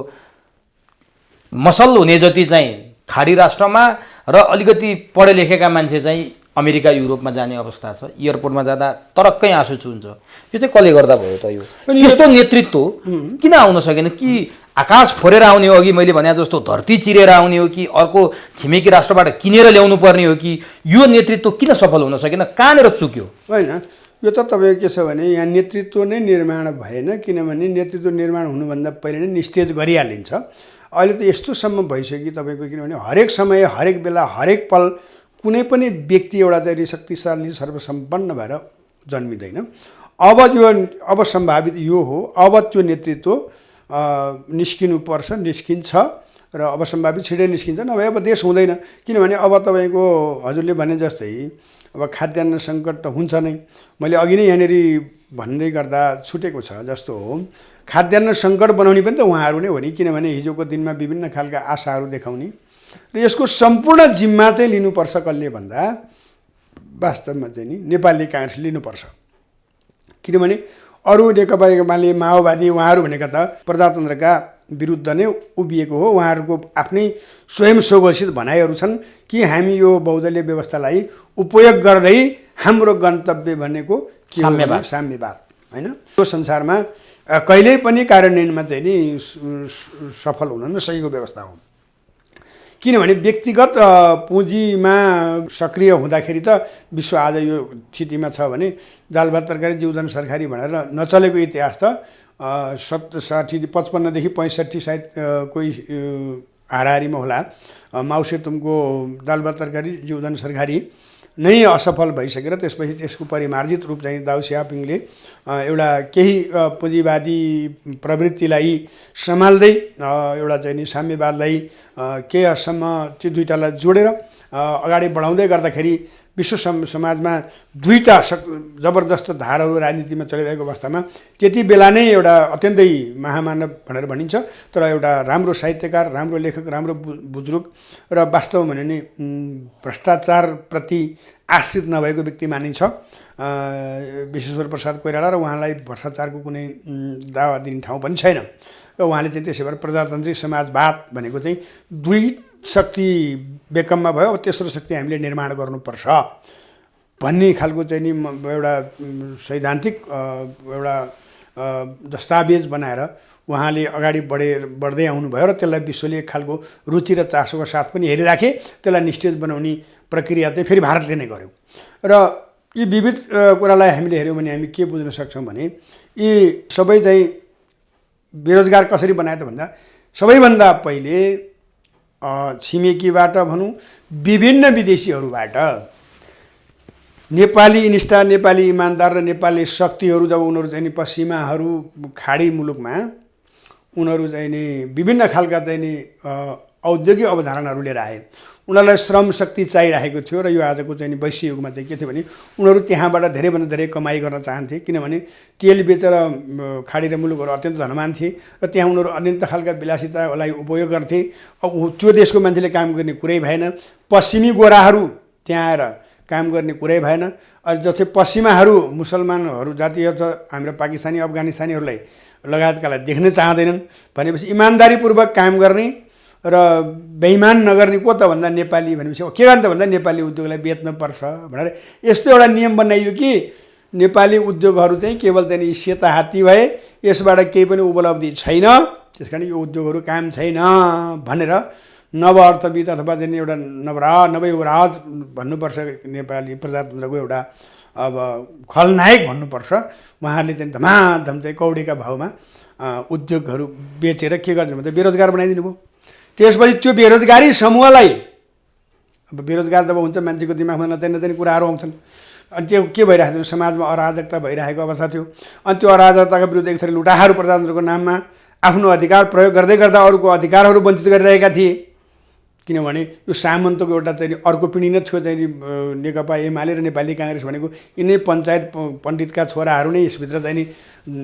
मसल हुने जति चाहिँ खाडी राष्ट्रमा र अलिकति पढे लेखेका मान्छे चाहिँ अमेरिका युरोपमा जाने अवस्था छ। एयरपोर्टमा जाँदा तरक्कै आँसु चुन्छ। यो चाहिँ कसले गर्दा भयो त? यो यस्तो नेतृत्व किन आउन सकेन? कि आकाश फोरेर आउने हो कि मैले भने जस्तो धरती चिरेर आउने हो कि अर्को छिमेकी राष्ट्रबाट किनेर ल्याउनु पर्ने हो कि यो नेतृत्व किन सफल हुन सकेन? कहाँनिर चुक्यो? होइन, यो त तपाईँको के छ भने यहाँ नेतृत्व नै निर्माण भएन। किनभने नेतृत्व निर्माण हुनुभन्दा पहिले नै निस्तेज गरिहालिन्छ। अहिले त यस्तोसम्म भइसक्यो कि तपाईँको, किनभने हरेक समय हरेक बेला हरेक पल कुनै पनि व्यक्ति एउटा चाहिँ शक्तिशाली सर्वसम्पन्न भएर जन्मिँदैन। अब सम्भावित यो हो, अब त्यो नेतृत्व निस्किनुपर्छ, निस्किन्छ र अब सम्भावित छिटै निस्किन्छ। नभए अब देश हुँदैन। किनभने अब तपाईँको हजुरले भने जस्तै अब खाद्यान्न सङ्कट त हुन्छ नै। मैले अघि नै यहाँनिर भन्दै गर्दा छुटेको छ। जस्तो हो खाद्यान्न सङ्कट बनाउने पनि त उहाँहरू नै हो नि। किनभने हिजोको दिनमा विभिन्न खालका आशाहरू देखाउने र यसको सम्पूर्ण जिम्मा चाहिँ लिनुपर्छ कसले भन्दा वास्तवमा चाहिँ नि नेपाली काङ्ग्रेस लिनुपर्छ। किनभने अरू नेकपा एमाले माओवादी उहाँहरू भनेका त प्रजातन्त्रका विरुद्ध नै उभिएको हो। उहाँहरूको आफ्नै स्वयं स्वघोषित भनाइहरू छन् कि हामी यो बहुदलीय व्यवस्थालाई उपयोग गर्दै हाम्रो गन्तव्य भनेको के हो? साम्यवाद होइन। यो संसारमा कहिल्यै पनि कार्यान्वयनमा चाहिँ नि सफल हुन नसकेको व्यवस्था हो। किनभने व्यक्तिगत पुँजीमा सक्रिय हुँदाखेरि त विश्व आज यो स्थितिमा छ भने दाल भात तरकारी जीवदान सरकारी भनेर नचलेको इतिहास त 55 देखि 65 सायद कोही हाराहारीमा होला माउसेतुङको दाल भात तरकारी जीवदान सरकारी नै असफल भइसकेर त्यसपछि त्यसको परिमार्जित रूप चाहिँ दाउ सियापिङले एउटा केही पुँजीवादी प्रवृत्तिलाई सम्हाल्दै एउटा चाहिँ नि साम्यवादलाई केही हदसम्म त्यो दुईटालाई जोडेर अगाडि बढाउँदै गर्दाखेरि विश्व समाजमा दुईटा जबरजस्त धारहरू राजनीतिमा चलिरहेको अवस्थामा त्यति बेला नै एउटा अत्यन्तै महामानव भनेर भनिन्छ, तर एउटा राम्रो साहित्यकार, राम्रो लेखक, राम्रो बुजुर्ग र वास्तवमा भने नि भ्रष्टाचारप्रति आश्रित नभएको व्यक्ति मानिन्छ विश्वेश्वर प्रसाद कोइराला, र उहाँलाई भ्रष्टाचारको कुनै दावा दिने ठाउँ पनि छैन। र उहाँले चाहिँ त्यसै भएर प्रजातान्त्रिक समाजवाद भनेको चाहिँ दुई शक्ति बेकममा भयो, अब तेस्रो शक्ति हामीले निर्माण गर्नुपर्छ भन्ने खालको चाहिँ नि एउटा सैद्धान्तिक एउटा दस्तावेज बनाएर उहाँले अगाडि बढ्दै आउनुभयो र त्यसलाई विश्वले एक खालको रुचि र चासोको साथ पनि हेरिराखे। त्यसलाई निस्टेज बनाउने प्रक्रिया चाहिँ फेरि भारतले नै गर्यो। र यी विविध कुरालाई हामीले हेऱ्यौँ भने हामी के बुझ्न सक्छौँ भने यी सबै चाहिँ बेरोजगार कसरी बनाए त भन्दा सबैभन्दा पहिले छिमेकीबाट भनौँ विभिन्न विदेशीहरूबाट नेपाली निष्ठा, नेपाली इमान्दार र नेपाली शक्तिहरू जब उनीहरू चाहिँ नि पश्चिमाहरू खाडी मुलुकमा उनीहरू चाहिँ नि विभिन्न खालका चाहिँ नि औद्योगिक अवधारणाहरू लिएर आए, उनीहरूलाई श्रम शक्ति चाहिरहेको थियो। र यो आजको चाहिँ नि वैश्य युगमा चाहिँ के थियो भने उनीहरू त्यहाँबाट धेरैभन्दा धेरै कमाइ गर्न चाहन्थे, किनभने तेल बेचेर खाडी र मुलुकहरू अत्यन्त धनवान थिए र त्यहाँ उनीहरू अत्यन्त खालका विलासितालाई उपयोग गर्थे। अब त्यो देशको मान्छेले काम गर्ने कुरै भएन, पश्चिमी गोराहरू त्यहाँ आएर काम गर्ने कुरै भएन। अनि जस्तै पश्चिमाहरू मुसलमानहरू जातीय छ हाम्रो पाकिस्तानी अफगानिस्तानीहरूलाई लगायतकालाई देख्न चाहँदैनन् भनेपछि इमान्दारीपूर्वक काम गर्ने र बेइमान नगर्ने को त भन्दा नेपाली भनेपछि के गर्ने त भन्दा नेपाली उद्योगलाई बेच्नुपर्छ भनेर यस्तो एउटा नियम बनाइयो कि नेपाली उद्योगहरू चाहिँ केवल चाहिँ सेता हात्ती भए, यसबाट केही पनि उपलब्धि छैन, त्यस कारण यो उद्योगहरू काम छैन भनेर नव अर्थविद अथवा चाहिँ एउटा नवयुवराज भन्नुपर्छ नेपाली प्रजातन्त्रको एउटा अब खलनायक भन्नुपर्छ। उहाँहरूले चाहिँ धमाधम चाहिँ कौडीका भाउमा उद्योगहरू बेचेर के गरिदिनु भन्दा बेरोजगार बनाइदिनु भयो। त्यसपछि त्यो बेरोजगारी समूहलाई, अब बेरोजगार जब हुन्छ मान्छेको दिमागमा नचाहिने कुराहरू आउँछन्, अनि त्यो के भइरहेको थियो, समाजमा अराजकता भइरहेको अवस्था थियो। अनि त्यो अराजकताका विरुद्ध एक थरी लुटाहरू प्रजातन्त्रको नाममा आफ्नो अधिकार प्रयोग गर्दै गर्दा अरूको अधिकारहरू वञ्चित गरिरहेका थिए, किनभने यो सामन्तको एउटा चाहिँ अर्को पिँढी नै थियो चाहिँ नेकपा एमाले र नेपाली काङ्ग्रेस भनेको यिनै पञ्चायत पण्डितका छोराहरू नै यसभित्र चाहिँ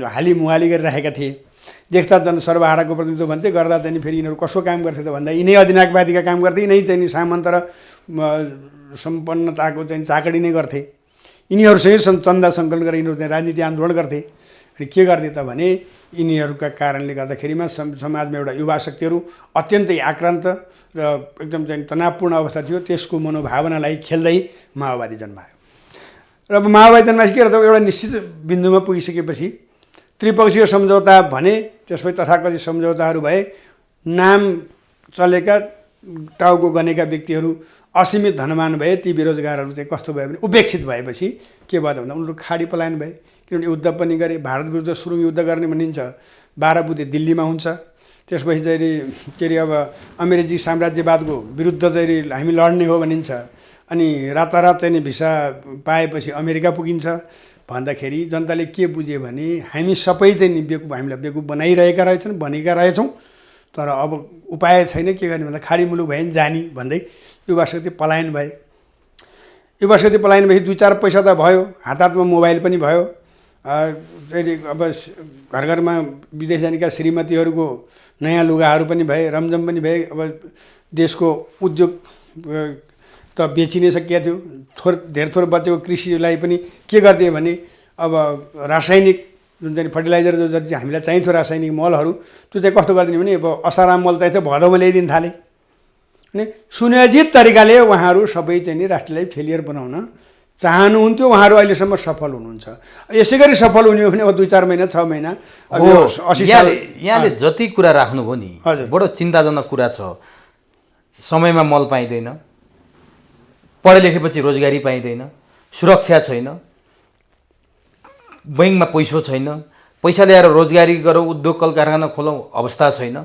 हालिमुहाली गरिरहेका थिए। देख्दा जन सर्वहाराको प्रतिनिधित्व भन्थे, गर्दा चाहिँ फेरि यिनीहरू कसो काम गर्थे त भन्दा यिनै अधिनायकवादीका काम गर्थे, यिनै चाहिँ सामन्त र सम्पन्नताको चाहिँ चाकडी नै गर्थे। यिनीहरूसँग चन्दा सङ्कलन गरेर यिनीहरू चाहिँ राजनीति आन्दोलन गर्थे। अनि के गर्ने त भने यिनीहरूका कारणले गर्दाखेरिमा समाजमा एउटा युवा शक्तिहरू अत्यन्तै आक्रान्त र एकदम चाहिँ तनावपूर्ण अवस्था थियो, त्यसको मनोभावनालाई खेल्दै माओवादी जन्मायो। र माओवादी जन्माएपछि के गर्दा एउटा निश्चित बिन्दुमा पुगिसकेपछि त्रिपक्षीय सम्झौता भने, त्यसपछि तथाकथित सम्झौताहरू भए, नाम चलेका टाउको गनेका व्यक्तिहरू असीमित धनवान भए, ती बेरोजगारहरू चाहिँ कस्तो भयो भने उपेक्षित भएपछि के भयो भन्दा उनीहरू खाडी पलायन भए। किनभने युद्ध पनि गरे, भारत विरुद्ध सुरुङ युद्ध गर्ने भनिन्छ, 12 बुधे दिल्लीमा हुन्छ। त्यसपछि चाहिँ के अरे अब अङ्ग्रेजी साम्राज्यवादको विरुद्ध चाहिँ हामी लड्ने हो भनिन्छ। अनि रातारात चाहिँ भिसा पाएपछि अमेरिका पुगिन्छ भन्दाखेरि जनताले के बुझ्यो भने हामी सबै चाहिँ बेकुफ, हामीलाई बेकुफ बनाइरहेका रहेछन्, बनेका रहेछौँ, तर अब उपाय छैन, के गर्ने भन्दा खाडी मुलुक भयो नि जाने भन्दै युवा शक्ति पलायन भए। युवा शक्ति पलायन भएपछि 2-4 पैसा त भयो, हातमा मोबाइल पनि भयो। अब घर घरमा विदेश जानेका श्रीमतीहरूको नयाँ लुगाहरू पनि भए, रमझम पनि भए। अब देशको उद्योग त बेचि नै सकिएको थियो, धेर थोर बचेको कृषिलाई पनि के गरिदियो भने अब रासायनिक जुन चाहिँ फर्टिलाइजर जो जति हामीलाई चाहिन्थ्यो रासायनिक मलहरू, त्यो चाहिँ कस्तो गरिदिने भने अब असारमा मल चाहिँ भदौमा ल्याइदिन थाले। अनि सुनियोजित तरिकाले उहाँहरू सबै चाहिँ नि राष्ट्रलाई फेलियर बनाउन चाहनुहुन्थ्यो। उहाँहरू अहिलेसम्म सफल हुनुहुन्छ। यसै गरी सफल हुने हो भने अब 2-4 महिना 6 महिना अब 80 साल यहाँले जति कुरा राख्नुभयो नि बडो चिन्ताजनक कुरा छ। समयमा मल पाइँदैन, पढे लेखेपछि रोजगारी पाइँदैन, सुरक्षा छैन, बैङ्कमा पैसो छैन, पैसा ल्याएर रोजगारी गरौँ, उद्योग कल कारखाना खोलौँ, अवस्था छैन,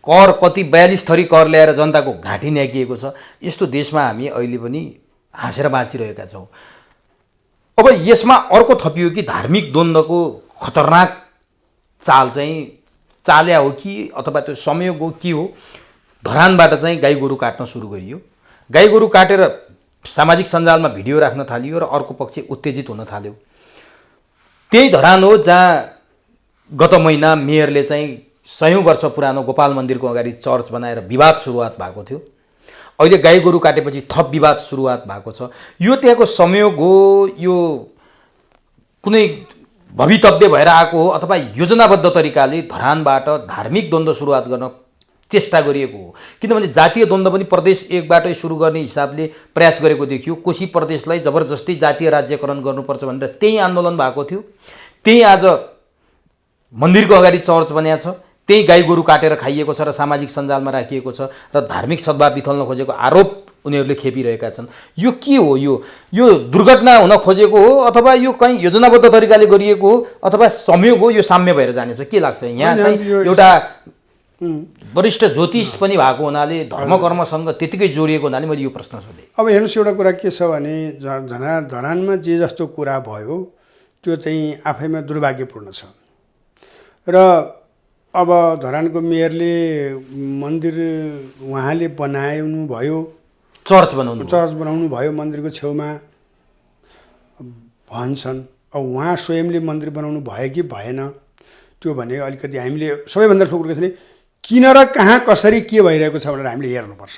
कर कति 42 थरी कर ल्याएर जनताको घाँटी न्याकिएको छ। यस्तो देशमा हामी अहिले पनि हाँसेर बाँचिरहेका छौँ। अब यसमा अर्को थपियो कि धार्मिक द्वन्द्वको खतरनाक चाल चाहिँ चाल्या हो कि अथवा त्यो संयोग हो के हो, धरानबाट चाहिँ गाई गोरु काट्न सुरु गरियो। गाई गोरु काटेर सामाजिक सञ्जालमा भिडियो राख्न थालियो र अर्को पक्ष उत्तेजित हुन थाल्यो। त्यही धरान हो जहाँ गत महिना मेयरले चाहिँ 100 वर्ष पुरानो गोपाल मन्दिरको अगाडि चर्च बनाएर विवाद सुरुवात भएको थियो। अहिले गाई गोरु काटेपछि थप विवाद सुरुवात भएको छ। यो त्यहाँको संयोग हो, यो कुनै भवितव्य भएर आएको हो अथवा योजनाबद्ध तरिकाले धरानबाट धार्मिक द्वन्द्व सुरुवात गर्न चेष्टा गरिएको हो? किनभने जातीय द्वन्द्व पनि प्रदेश एकबाटै सुरु गर्ने हिसाबले प्रयास गरेको देखियो। कोशी प्रदेशलाई जबरजस्ती जातीय राज्यकरण गर्नुपर्छ भनेर त्यही आन्दोलन भएको थियो। त्यही आज मन्दिरको अगाडि चर्च बनिएको छ, त्यही गाई गोरु काटेर खाइएको छ र सामाजिक सञ्जालमा राखिएको छ र धार्मिक सद्भाव बिथल्न खोजेको आरोप उनीहरूले खेपिरहेका छन्। यो के हो? यो दुर्घटना हुन खोजेको हो अथवा यो कहीँ योजनाबद्ध तरिकाले गरिएको हो अथवा संयोग हो? यो साम्य भएर जानेछ के लाग्छ? यहाँ चाहिँ एउटा वरिष्ठ ज्योतिष पनि भएको हुनाले धर्म कर्मसँग त्यतिकै जोडिएको हुनाले मैले यो प्रश्न सोधेँ। अब हेर्नुहोस्, एउटा कुरा के छ भने धरानमा जे जस्तो कुरा भयो त्यो चाहिँ आफैमा दुर्भाग्यपूर्ण छ। र अब धरानको मेयरले मन्दिर उहाँले बनाउनु भयो, चर्च बनाउनु भयो मन्दिरको छेउमा भन्छन्। अब उहाँ स्वयंले मन्दिर बनाउनु भयो कि भएन त्यो भने अलिकति हामीले सबैभन्दा ठुलो कुरा चाहिँ किन र कहाँ कसरी के भइरहेको छ भनेर हामीले हेर्नुपर्छ।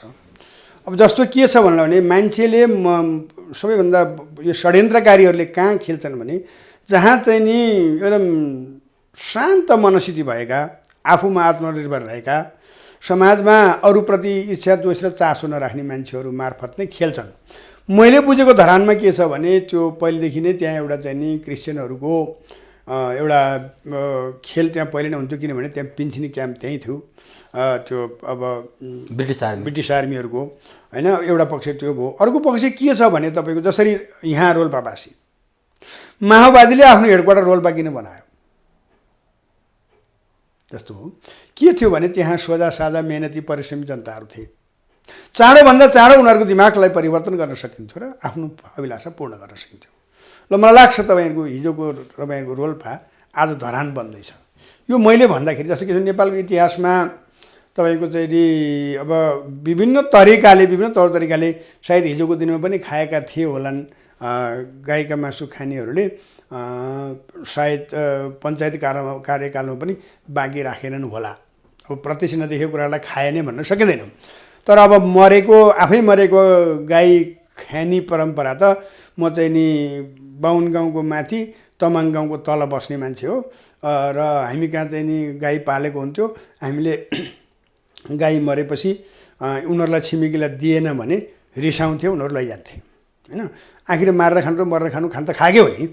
अब जस्तो के छ भन्नु भने मान्छेले सबैभन्दा यो षड्यन्त्रकारीहरूले कहाँ खेल्छन् भने जहाँ चाहिँ नि एकदम शान्त मनस्थिति भएका, आफूमा आत्मनिर्भर रहेका, समाजमा अरूप्रति इच्छा द्वेष र चासो नराख्ने मान्छेहरू मार्फत नै खेल्छन्। मैले बुझेको धरानमा के छ भने त्यो पहिलेदेखि नै त्यहाँ एउटा चाहिँ नि क्रिस्चियनहरूको एउटा खेल त्यहाँ पहिले नै हुन्थ्यो, किनभने त्यहाँ पिन्चिनी क्याम्प त्यहीँ थियो। त्यो अब ब्रिटिस आर्मीहरूको होइन, एउटा पक्ष त्यो भयो। अर्को पक्ष के छ भने तपाईँको जसरी यहाँ रोल्पावासी माओवादीले आफ्नो हेडक्वार्टर रोल्पा किन बनायो जस्तो हो। के थियो भने त्यहाँ सोझा साझा मेहनती परिश्रमी जनताहरू थिए। चाँडोभन्दा चाँडो उनीहरूको दिमागलाई परिवर्तन गर्न सकिन्थ्यो र आफ्नो अभिलाषा पूर्ण गर्न सकिन्थ्यो। ल मलाई लाग्छ तपाईँहरूको हिजोको तपाईँहरूको रोल्पा आज धरान बन्दैछ। यो मैले भन्दाखेरि जस्तो कि नेपालको इतिहासमा तपाईँको चाहिँ नि अब विभिन्न तौर तरिकाले सायद हिजोको दिनमा पनि खाएका थिए होलान् गाईका मासु खानेहरूले, सायद पञ्चायती कार्यकालमा पनि बाँकी राखेनन् होला। अब प्रत्यक्ष नदेखेको कुरालाई खाए नै भन्न सकिँदैन। तर अब आफै मरेको गाई खाने परम्परा त म चाहिँ नि बाहुन गाउँको माथि तमाङ गाउँको तल बस्ने मान्छे हो र हामी कहाँ चाहिँ नि गाई पालेको हुन्थ्यो। हामीले गाई मरेपछि उनीहरूलाई छिमेकीलाई दिएन भने रिसाउँथ्यो, उनीहरू लैजान्थे होइन। आखिर मारेर खानु र मरेर खानु त खाएकै हो नि,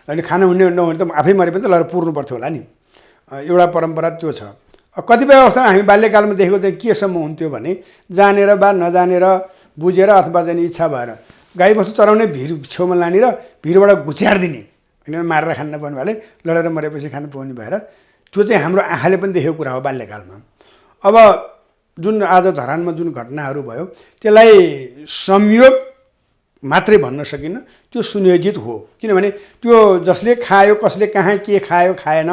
अनि खाना हुने नहुने त आफै मरे पनि त लगेर पुर्नु पर्थ्यो होला नि। एउटा परम्परा त्यो छ। कतिपय अवस्थामा हामी बाल्यकालमा देखेको चाहिँ केसम्म हुन्थ्यो भने जानेर वा नजानेर बुझेर अथवा चाहिँ इच्छा भएर गाईबस्तु चराउने भिर छेउमा लाने र भिरबाट घुच्यारिदिने, होइन मारेर खान नपाउने भएले लडेर मरेपछि खानु पाउने भएर त्यो चाहिँ हाम्रो आँखाले पनि देखेको कुरा हो बाल्यकालमा। अब जुन आज धरानमा जुन घटनाहरू भयो त्यसलाई संयोग मात्रै भन्न सकिन्न, त्यो सुनियोजित हो। किनभने त्यो जसले खायो, कसले कहाँ के खायो खाएन,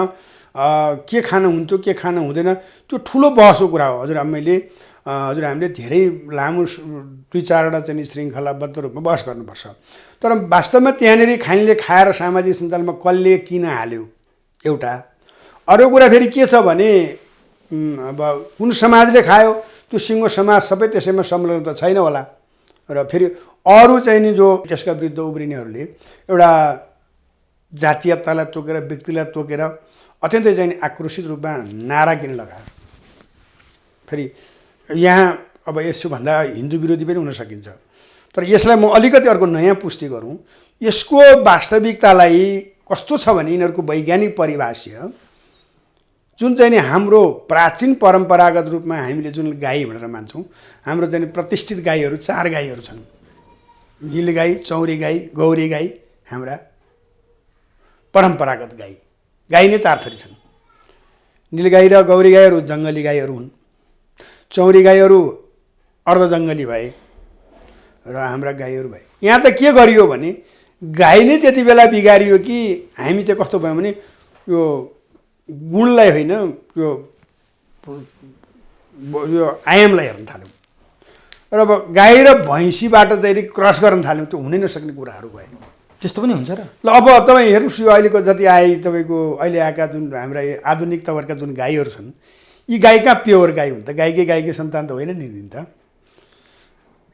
के खान हुन्थ्यो के खान हुँदैन, त्यो ठुलो बहसको कुरा हो। हामीले धेरै लामो 2-4वटा चाहिँ श्रृङ्खलाबद्ध रूपमा बहस गर्नुपर्छ। तर वास्तवमा त्यहाँनिर खानेले खाएर सामाजिक सञ्जालमा कसले किन हाल्यो एउटा। अरू कुरा फेरि के छ भने अब कुन समाजले खायो त्यो सिङ्गो समाज सबै त्यसैमा संलग्न त छैन होला। र फेरि अरू चाहिँ नि जो त्यसका विरुद्ध उब्रिनेहरूले एउटा जातीयतालाई तोकेर व्यक्तिलाई तोकेर अत्यन्तै चाहिँ आक्रोशित रूपमा नारा किन लगायो। फेरि यहाँ अब यसोभन्दा हिन्दू विरोधी पनि हुन सकिन्छ। तर यसलाई म अलिकति अर्को नयाँ पुष्टि गरौँ। यसको वास्तविकतालाई कस्तो छ भने यिनीहरूको वैज्ञानिक परिभाष्य जुन चाहिँ नि हाम्रो प्राचीन परम्परागत रूपमा हामीले जुन गाई भनेर मान्छौँ, हाम्रो चाहिँ प्रतिष्ठित गाईहरू 4 गाईहरू छन्। नीलगाई, चौरी गाई, गौरी गाई, हाम्रा परम्परागत गाई नै 4 थरी छन्। नीलगाई र गौरी गाईहरू जङ्गली गाईहरू हुन्। चौरी गाईहरू अर्ध जङ्गली भए र हाम्रा गाईहरू भए। यहाँ त के गरियो भने गाई नै त्यति बेला बिगारियो कि हामी चाहिँ कस्तो भयो भने यो गुणलाई होइन यो आयामलाई हेर्न थाल्यौँ। र अब गाई र भैँसीबाट चाहिँ क्रस गर्न थाल्यौँ त्यो हुनै नसक्ने कुराहरू भयो। त्यस्तो पनि हुन्छ र? ल अब तपाईँ हेर्नुहोस् यो अहिलेको जति आए तपाईँको अहिले आएका जुन हाम्रा आधुनिक तवरका जुन गाईहरू छन् यी गाई कहाँ प्योर गाई हुन् त? गाईकै सन्तान त होइन नि त।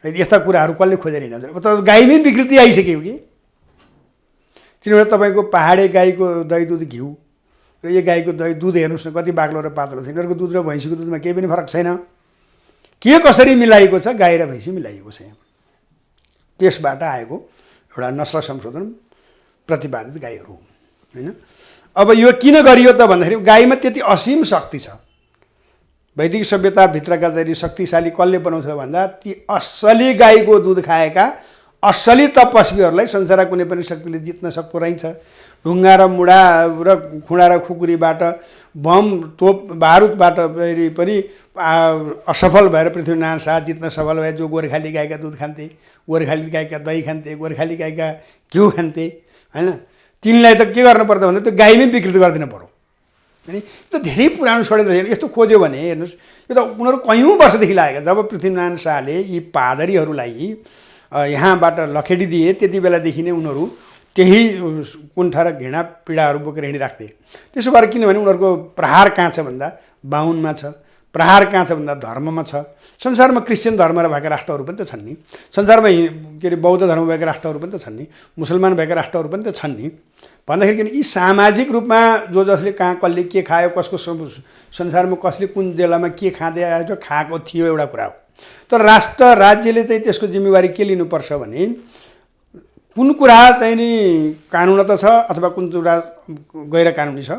यस्ता कुराहरू कसले खोजेर हिँड्छ? अब गाईमै विकृति आइसक्यो कि? किनभने तपाईँको पहाडे गाईको दही दुध घिउ र यो गाईको दही दुध हेर्नुहोस् न कति बाक्लो र पातलो छ। यिनीहरूको दुध र भैँसीको दुधमा केही पनि फरक छैन। के कसरी मिलाइएको छ? गाई र भैँसी मिलाइएको छ। त्यसबाट आएको एउटा नस्ल संशोधन प्रतिपादित गाईहरू हो होइन। अब यो किन गरियो त भन्दाखेरि गाईमा त्यति असीम शक्ति छ। वैदिक सभ्यताभित्रका चाहिँ शक्तिशाली कसले बनाउँछ भन्दा ती असली गाईको दुध खाएका असली तपस्वीहरूलाई संसारको कुनै पनि शक्तिले जित्न सक्दो रहेछ। ढुङ्गा र मुढा र खुँडा र खुकुरीबाट बम तोप बारुदबाट पनि असफल भएर पृथ्वीनारायण शाह जित्न सफल भए। जो गोर्खाली गाईका दुध खान्थे, गोर्खाली गाईका दही खान्थे, गोर्खाली गाईका घिउ खान्थे होइन, तिनलाई त के गर्नु पर्छ भने त्यो गाईमै विकृत गरिदिनु पऱ्यो। अनि त्यो धेरै पुरानो षड्यन्त्र यस्तो खोज्यो भने हेर्नुहोस् यो त उनीहरू कयौँ वर्षदेखि लागेका। जब पृथ्वीनारायण शाहले यी पादरीहरूलाई यहाँबाट लखेडी दिए त्यति बेलादेखि नै उनीहरू त्यही कुण्ठा र घृणा पीडाहरू बोकेर हिँडिराख्थे। त्यसो भएर किनभने उनीहरूको प्रहार कहाँ छ भन्दा बाहुनमा छ, प्रहार कहाँ छ भन्दा धर्ममा छ। संसारमा क्रिस्चियन धर्म भएका राष्ट्रहरू पनि त छन् नि, संसारमा के अरे बौद्ध धर्म भएका राष्ट्रहरू पनि त छन् नि, मुसलमान भएका राष्ट्रहरू पनि त छन् नि। भन्दाखेरि किन यी सामाजिक रूपमा जो जसले कहाँ कसले के खायो, कसको संसारमा कसले कुन बेलामा के खाँदै आयो खाएको थियो एउटा कुरा हो। तर राष्ट्र राज्यले चाहिँ त्यसको जिम्मेवारी के लिनुपर्छ भने कुन कुरा चाहिँ नि कानुनत छ अथवा कुन कुरा गैर कानुनी छ,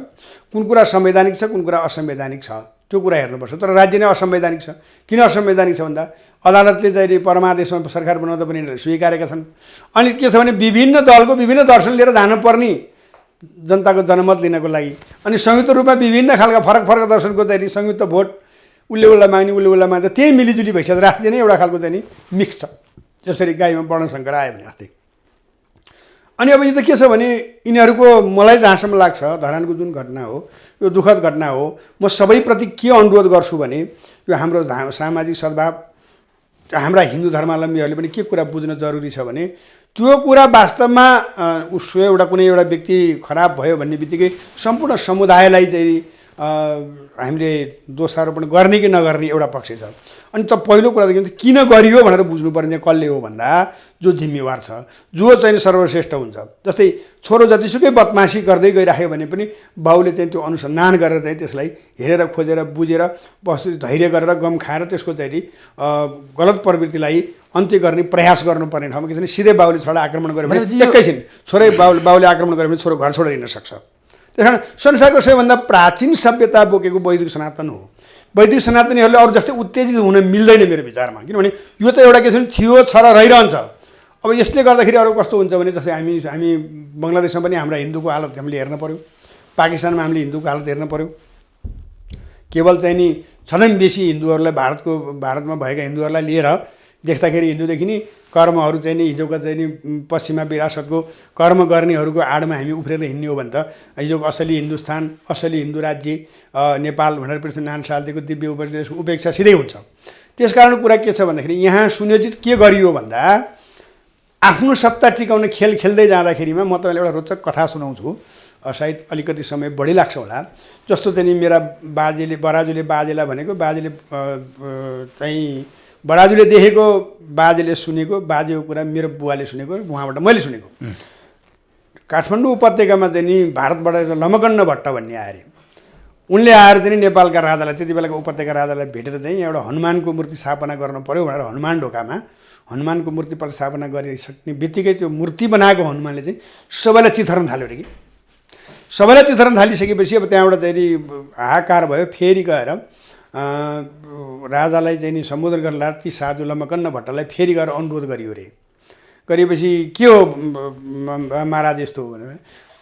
कुन कुरा संवैधानिक छ, कुन कुरा असंवैधानिक छ, त्यो कुरा हेर्नुपर्छ। तर राज्य नै असंवैधानिक छ। किन असंवैधानिक छ भन्दा अदालतले चाहिँ परमादेशमा सरकार बनाउँदा पनि स्वीकारेका छन्। अनि के छ भने विभिन्न दलको विभिन्न दर्शन लिएर जानुपर्ने जनताको जनमत लिनको लागि, अनि संयुक्त रूपमा विभिन्न खालका फरक फरक दर्शनको चाहिँ संयुक्त भोट उसले उसलाई माग्ने उसले उसलाई माग्दा त्यही मिलिजुली भइसक्छ। राज्य नै एउटा खालको चाहिँ नि मिक्स छ। जसरी गाईमा वर्णशङ्कर आयो भने जस्तै। अनि अब यो त के छ भने यिनीहरूको मलाई जहाँसम्म लाग्छ धरानको जुन घटना हो यो दुःखद घटना हो। म सबैप्रति के अनुरोध गर्छु भने यो हाम्रो सामाजिक सद्भाव हाम्रा हिन्दू धर्मावलम्बीहरूले पनि के कुरा बुझ्न जरुरी छ भने त्यो कुरा वास्तवमा उसो एउटा कुनै एउटा व्यक्ति खराब भयो भन्ने बित्तिकै सम्पूर्ण समुदायलाई चाहिँ हामीले दोषारोपण गर्ने कि नगर्ने एउटा पक्ष छ। अनि त पहिलो कुरादेखि किन गरियो भनेर बुझ्नुपर्ने कसले हो भन्दा जो जिम्मेवार छ, जो चाहिँ सर्वश्रेष्ठ हुन्छ। जस्तै छोरो जतिसुकै बदमासी गर्दै गइराख्यो भने पनि बाउले चाहिँ त्यो अनुसन्धान गरेर चाहिँ त्यसलाई हेरेर खोजेर बुझेर बस्ती धैर्य गरेर गम खाएर त्यसको चाहिँ गलत प्रवृत्तिलाई अन्त्य गर्ने प्रयास गर्नुपर्ने ठाउँमा किनभने सिधै बाउले छोरा आक्रमण गर्यो भने एकैछिन छोरै बाउले आक्रमण गर्यो भने छोरो घर छोडेर हिँड्न सक्छ। त्यस कारण संसारको सबैभन्दा प्राचीन सभ्यता बोकेको वैदिक सनातन हो। वैदिक सनातनीहरूले अरू जस्तै उत्तेजित हुन मिल्दैन मेरो विचारमा। किनभने यो त एउटा के छ भने थियो छ र रहिरहन्छ। अब यसले गर्दाखेरि अरू कस्तो हुन्छ भने जस्तै हामी बङ्गलादेशमा पनि हाम्रा हिन्दूको हालत हामीले हेर्न पऱ्यो, पाकिस्तानमा हामीले हिन्दूको हालत हेर्न पऱ्यो। केवल चाहिँ नि झन् बेसी हिन्दूहरूलाई भारतमा भएका हिन्दूहरूलाई लिएर देख्दाखेरि हिन्दूदेखि नि कर्महरू चाहिँ नि हिजोका चाहिँ नि पश्चिमा विरासतको कर्म गर्नेहरूको आडमा हामी उफ्रेर हिँड्ने हो भने त हिजोको असली हिन्दुस्तान असली हिन्दू राज्य नेपाल भनेर पृथ्वीनारायण शाहको दिव्य उपेक्षा सिधै हुन्छ। त्यसकारण कुरा के छ भन्दाखेरि यहाँ सुनियोजित के गरियो भन्दा आफ्नो सत्ता टिकाउने खेल खेल्दै जाँदाखेरिमा म तपाईँलाई एउटा रोचक कथा सुनाउँछु। सायद अलिकति समय बढी लाग्छ होला। जस्तो चाहिँ मेरा बराजुले बाजेलाई भनेको बाजेले चाहिँ बराजुले देखेको बाजेले सुनेको बाजेको कुरा मेरो बुवाले सुनेको उहाँबाट मैले सुनेको। काठमाडौँ उपत्यकामा चाहिँ नि भारतबाट लमकन्न भट्ट भन्ने आए अरे। उनले आएर चाहिँ नेपालका राजालाई त्यति बेलाको उपत्यका राजालाई भेटेर चाहिँ एउटा हनुमानको मूर्ति स्थापना गर्नु पर्यो भनेर हनुमान ढोकामा हनुमानको मूर्ति प्रतिस्थापना गरिसक्ने बित्तिकै त्यो मूर्ति बनाएको हनुमानले चाहिँ सबैलाई चिथर्न थाल्यो अरे कि। सबैलाई चिथर्न थालिसकेपछि अब त्यहाँबाट चाहिँ हाहाकार भयो। फेरि गएर राजालाई चाहिँ नि सम्बोधन गर्न ती साधु लमकन्न भट्टलाई फेरि गएर अनुरोध गरियो अरे। गरेपछि के हो महाराज यस्तो हो भनेर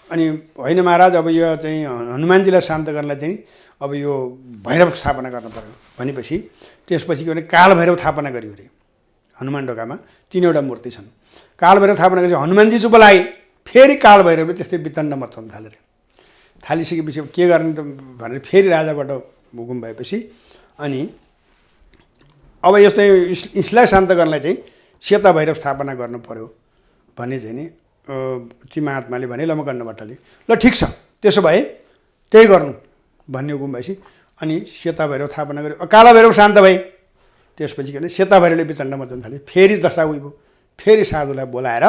अनि होइन महाराज अब यो चाहिँ हनुमानजीलाई शान्त गर्नलाई चाहिँ अब यो भैरव स्थापना गर्नु पर्यो भनेपछि त्यसपछि के भने काल भैरव स्थापना गरियो अरे। हनुमान ढोकामा 3वटा मूर्ति छन्। काल भैरव स्थापना गरेपछि हनुमानजी चुप लागे। फेरि काल भैरवले त्यस्तै वितण्ड मचाउन थाले अरे। थालिसकेपछि के गर्ने त भनेर फेरि राजाबाट हुकुम भएपछि अनि अब यस्तै यसलाई शान्त गर्नलाई चाहिँ सेता भैरव स्थापना गर्नु पर्यो भन्ने चाहिँ नि ती महात्माले भने लमकन्न भट्टले। ल ठिक छ, त्यसो भए त्यही गर्नु भन्ने हुकुम भएपछि अनि सेता भैरव स्थापना गर्यो। काला भैरव शान्त भए। त्यसपछि के भने सेता भैरवले वितण्ड मच्चाउन थाले। फेरि दशा उयो फेरि साधुलाई बोलाएर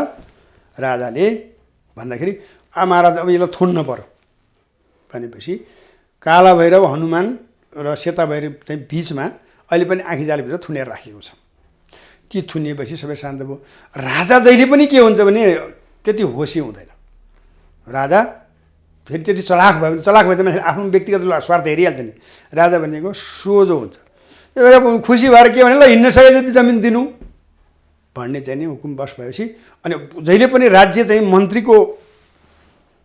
राजाले भन्दाखेरि महाराज अब यसलाई थुन्नु पर्यो भनेपछि काला भैरव हनुमान र सेता भैरव चाहिँ बिचमा अहिले पनि आँखीजालभित्र थुनेर राखेको छ। ती थुनिएपछि सबै शान्त भयो। राजा जहिले पनि के हुन्छ भने त्यति होसी हुँदैन। राजा फेरि त्यति चलाख भयो भने चलाख भयो भने मान्छेले आफ्नो व्यक्तिगत स्वार्थ हेरिहाल्छ नि। राजा भनेको सोझो हुन्छ। त्यही भएर खुसी भएर के भने ल हिँड्न सके जति जमिन दिनु भन्ने चाहिँ नि हुकुम बस भएपछि अनि जहिले पनि राज्य चाहिँ मन्त्रीको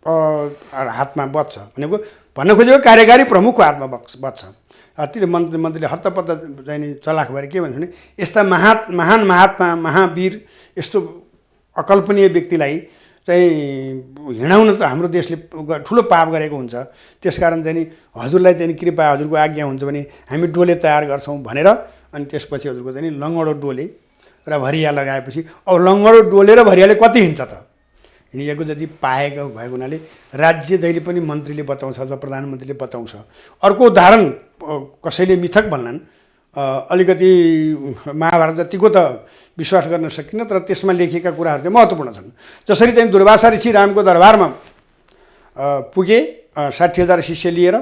हातमा बच्छ भनेको भन्न खोजेको कार्यकारी प्रमुखको हातमा बच्छ। ती मन्त्रीले हत्तपत्त चाहिँ नि चलाख भएर के भन्छ भने यस्ता महान महात्मा महावीर यस्तो अकल्पनीय व्यक्तिलाई चाहिँ हिँडाउन त हाम्रो देशले ठुलो पाप गरेको हुन्छ। त्यसकारण चाहिँ नि हजुरलाई चाहिँ कृपा हजुरको आज्ञा हुन्छ भने हामी डोले तयार गर्छौँ भनेर अनि त्यसपछि हजुरको चाहिँ नि लङ्गडो डोले र भरिया लगाएपछि अब लङ्गडो डोले र भरियाले कति हिँड्छ त? हिँडिएको जति पाएको भएको हुनाले राज्य जहिले पनि मन्त्रीले बचाउँछ अथवा प्रधानमन्त्रीले बचाउँछ। अर्को उदाहरण कसैले मिथक भन्लान्, अलिकति महाभारत जतिको त विश्वास गर्न सकिन्न तर त्यसमा लेखिएका कुराहरू चाहिँ महत्त्वपूर्ण छन्। जसरी चाहिँ दुर्वासा ऋषि रामको दरबारमा पुगे 60,000 शिष्य लिएर,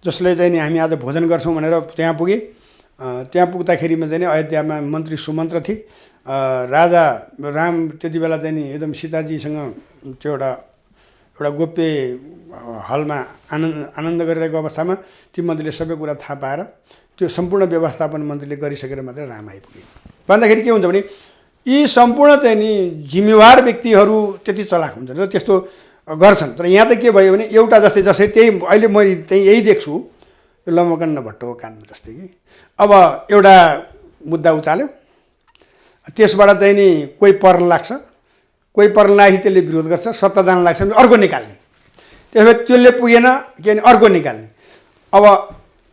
जसले चाहिँ नि हामी आज भोजन गर्छौँ भनेर त्यहाँ पुगे। त्यहाँ पुग्दाखेरिमा चाहिँ नि अयोध्यामा मन्त्री सुमन्त्र थिए। राजा राम त्यति बेला चाहिँ नि एकदम सीताजीसँग त्यो एउटा गोप्य हलमा आनन्द गरिरहेको अवस्थामा ती मन्त्रीले सबै कुरा थाहा पाएर त्यो सम्पूर्ण व्यवस्थापन मन्त्रीले गरिसकेर मात्रै राम आइपुगे। भन्दाखेरि के हुन्छ भने यी सम्पूर्ण चाहिँ नि जिम्मेवार व्यक्तिहरू त्यति चलाक हुन्छन् र त्यस्तो गर्छन्। तर यहाँ त के भयो भने एउटा जस्तै त्यही अहिले मैले चाहिँ यही देख्छु यो लमकन्न भट्टको काण्ड जस्तै कि अब एउटा मुद्दा उचाल्यो, त्यसबाट चाहिँ नि कोही पर्न लाग्छ, कोही पर्न लागि त्यसले विरोध गर्छ, सत्ता जान लाग्छ भने अर्को निकाल्ने। त्यसो भए त्यसले पुगेन के भने अर्को निकाल्ने। अब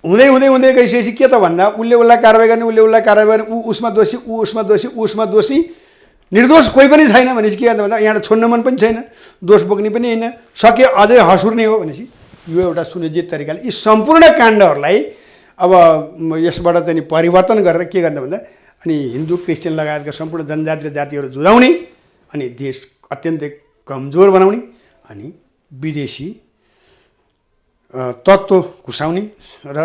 हुँदै हुँदै हुँदै गइसकेपछि के त भन्दा उसले उसलाई कारवाही गर्ने, उसले उसलाई कारवाही गर्ने, ऊ उसमा दोषी, ऊ उसमा दोषी, ऊ उसमा दोषी, निर्दोष कोही पनि छैन भनेपछि के गर्नु भन्दा यहाँ छोड्न मन पनि छैन, दोष बोक्ने पनि होइन, सके अझै हँसुर्ने हो भनेपछि यो एउटा सुनिश्चित तरिकाले यी सम्पूर्ण काण्डहरूलाई अब यसबाट चाहिँ परिवर्तन गरेर के गर्ने भन्दा अनि हिन्दू क्रिस्चियन लगायतका सम्पूर्ण जनजाति र जातिहरू जुधाउने अनि देश अत्यन्तै कमजोर बनाउने अनि विदेशी तत्त्व घुसाउने र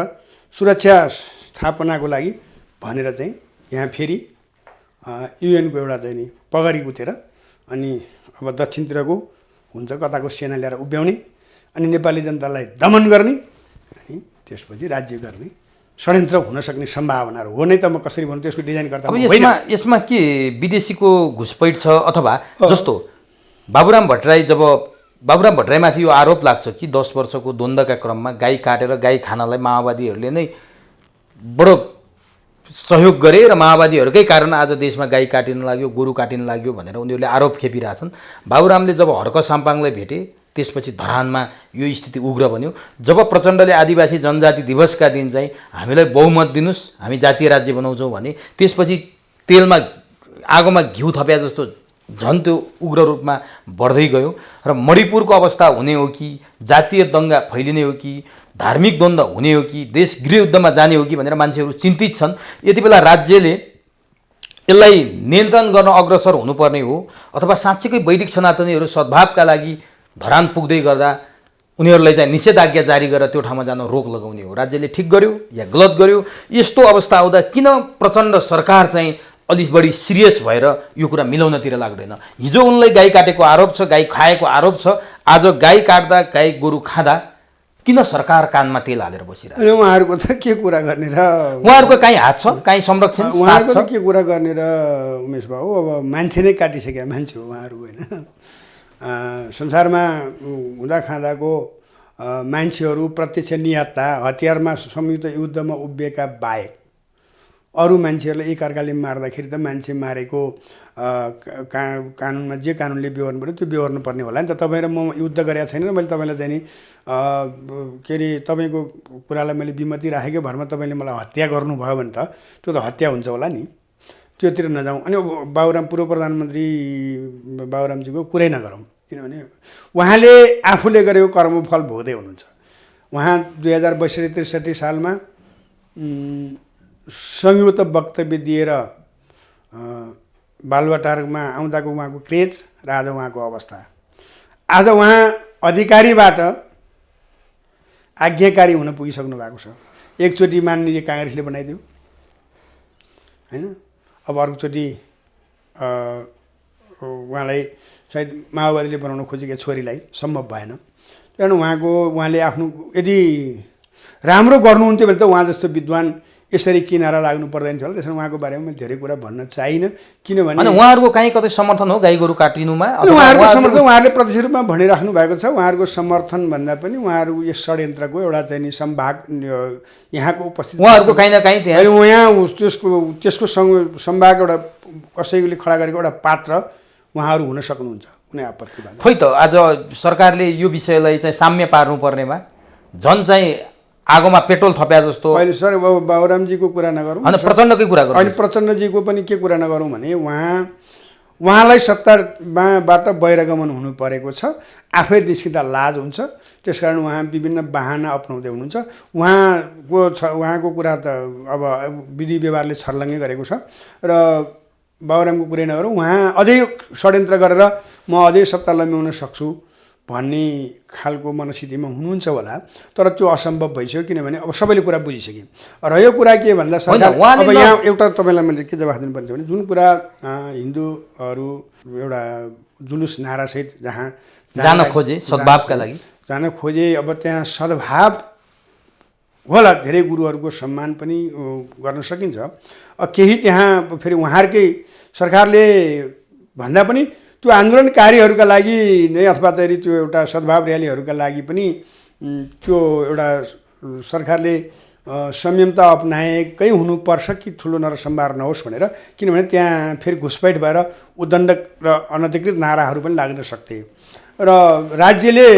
सुरक्षा स्थापनाको लागि भनेर चाहिँ यहाँ फेरि युएनको एउटा चाहिँ नि पगरी गुथेर अनि अब दक्षिणतिरको हुन्छ कताको सेना ल्याएर उभ्याउने अनि नेपाली जनतालाई दमन गर्ने अनि त्यसपछि राज्य गर्ने षड्यन्त्र हुन सक्ने सम्भावनाहरू हो। नै त म कसरी भन्नु त्यसको डिजाइन गर्दा अब यसमा के विदेशीको घुसपैठ छ अथवा जस्तो बाबुराम भट्टराईमाथि यो आरोप लाग्छ कि 10 वर्षको द्वन्द्वका क्रममा गाई काटेर गाई खानलाई माओवादीहरूले नै बडो सहयोग गरे र माओवादीहरूकै कारण आज देशमा गाई काटिन लाग्यो, गोरु काटिन लाग्यो भनेर उनीहरूले आरोप खेपिरहेछन्। बाबुरामले जब हर्क साम्पाङलाई भेटे त्यसपछि धरानमा यो स्थिति उग्र बन्यो। जब प्रचण्डले आदिवासी जनजाति दिवसका दिन चाहिँ हामीलाई बहुमत दिनुस्, हामी जातीय राज्य बनाउँछौँ भने त्यसपछि तेलमा आगोमा घिउ थप्या जस्तो झन् त्यो उग्र रूपमा बढ्दै गयो र मणिपुरको अवस्था हुने हो कि जातीय दङ्गा फैलिने हो कि धार्मिक द्वन्द्व हुने हो कि देश गृहयुद्धमा जाने हो कि भनेर मान्छेहरू चिन्तित छन्। यति बेला राज्यले यसलाई नियन्त्रण गर्न अग्रसर हुनुपर्ने हो अथवा साँच्चैकै वैदिक सनातनीहरू सद्भावका लागि धरान पुग्दै गर्दा उनीहरूलाई चाहिँ निषेधाज्ञा जारी गरेर त्यो ठाउँमा जान रोक लगाउने हो। राज्यले ठिक गर्यो या गलत गर्यो? यस्तो अवस्था आउँदा किन प्रचण्ड सरकार चाहिँ अलिक बढी सिरियस भएर यो कुरा मिलाउनतिर लाग्दैन? हिजो उनलाई गाई काटेको आरोप छ, गाई खाएको आरोप छ, आज गाई काट्दा गाई गोरु खाँदा किन सरकार कानमा तेल हालेर बसिरहेको? उहाँहरूको त के कुरा गर्ने र उहाँहरूको काहीँ हात छ, काहीँ संरक्षण उहाँहरूको त के कुरा गर्ने र उमेश बाबु, अब मान्छे नै काटिसके मान्छे हो उहाँहरू होइन। संसारमा हुँदा खाँदाको मान्छेहरू प्रत्यक्ष निहत्ता हतियारमा संयुक्त युद्धमा उभिएका बाहेक अरू मान्छेहरूलाई एकअर्काले मार्दाखेरि त मान्छे मारेको कानुनमा जे कानुनले बेहोर्नु पर्यो त्यो बेहोर्नु पर्ने होला नि त। तपाईँ र म युद्ध गरेको छैन र मैले तपाईँलाई चाहिँ नि के अरे तपाईँको कुरालाई मैले विमति राखेकै भरमा तपाईँले मलाई हत्या गर्नुभयो भने त त्यो त हत्या हुन्छ होला नि, त्योतिर नजाउँ। अनि बाबुराम पूर्व प्रधानमन्त्री बाबुरामजीको कुरै नगरौँ, किनभने उहाँले आफूले गरेको कर्मफल भोग्दै हुनुहुन्छ। उहाँ 2062-63 सालमा संयुक्त वक्तव्य दिएर बालुवाटारमा आउँदाको उहाँको क्रेज र आज उहाँको अवस्था। आज उहाँ अधिकारीबाट आज्ञाकारी हुन पुगिसक्नु भएको छ। एकचोटि माननीय काङ्ग्रेसले बनाइदियो होइन, अब अर्कोचोटि उहाँलाई सायद माओवादीले बनाउन खोजेको छोरीलाई सम्भव भएन। कारण उहाँले आफ्नो यदि राम्रो गर्नुहुन्थ्यो भने त उहाँ जस्तो विद्वान यसरी किनारा लाग्नु पर्दैन थियो होला। त्यसमा उहाँको बारेमा मैले धेरै कुरा भन्न चाहिनँ, किनभने उहाँहरूको कहीँ कतै समर्थन हो गाई गोरु काटिनुमा? उहाँहरूको समर्थन उहाँहरूले प्रत्यक्ष रूपमा भनिराख्नु भएको छ। उहाँहरूको समर्थन भन्दा पनि उहाँहरू यस षड्यन्त्रको एउटा चाहिँ नि सम्भाग यहाँको उपस्थित उहाँहरूको कहीँ न कहीँ त्यहाँ यहाँ त्यसको सम्भाग एउटा कसैले खडा गरेको एउटा पात्र उहाँहरू हुन सक्नुहुन्छ, कुनै आपत्ति भएन। खोइ त आज सरकारले यो विषयलाई चाहिँ साम्य पार्नुपर्नेमा झन् चाहिँ आगोमा पेट्रोल थप्या जस्तो। अहिले सर बाबुरामजीको कुरा नगरौँ, होइन प्रचण्डकै कुरा गरौँ। अहिले प्रचण्डजीको पनि के कुरा नगरौँ भने उहाँलाई सत्ताबाट बहिर्गमन हुनु परेको छ, आफै निस्किँदा लाज हुन्छ। त्यसकारण उहाँ विभिन्न बहाना अपनाउँदै हुनुहुन्छ। उहाँको कुरा त अब विधि व्यवहारले छर्लङ्गै गरेको छ र बाबुरामको कुरै नगरौँ। उहाँ अझै षड्यन्त्र गरेर म अझै सत्ता लम्ब्याउन सक्छु भन्ने खालको मनस्थितिमा हुनुहुन्छ होला, तर त्यो असम्भव भइसक्यो, किनभने अब सबैले कुरा बुझिसके। र यो कुरा के भन्दा सरकार अब यहाँ एउटा तपाईँलाई मैले के जवाफ दिनुपर्ने थियो भने जुन कुरा हिन्दूहरू एउटा जुलुस नारासहित जहाँ जान खोजे सद्भावका लागि जान खोजे, अब त्यहाँ सद्भाव होला, धेरै गुरुहरूको सम्मान पनि गर्न सकिन्छ। केही त्यहाँ फेरि उहाँहरूकै सरकारले भन्दा पनि त्यो आन्दोलनकारीहरूका लागि नै अथवा चाहिँ त्यो एउटा सद्भाव र्यालीहरूका लागि पनि त्यो एउटा सरकारले संयमता अपनाएकै हुनुपर्छ कि ठुलो नरसम्भार नहोस् भनेर, किनभने त्यहाँ फेरि घुसपैठ भएर उद्दण्ड र अनधिकृत नाराहरू पनि लाग्न सक्थे र राज्यले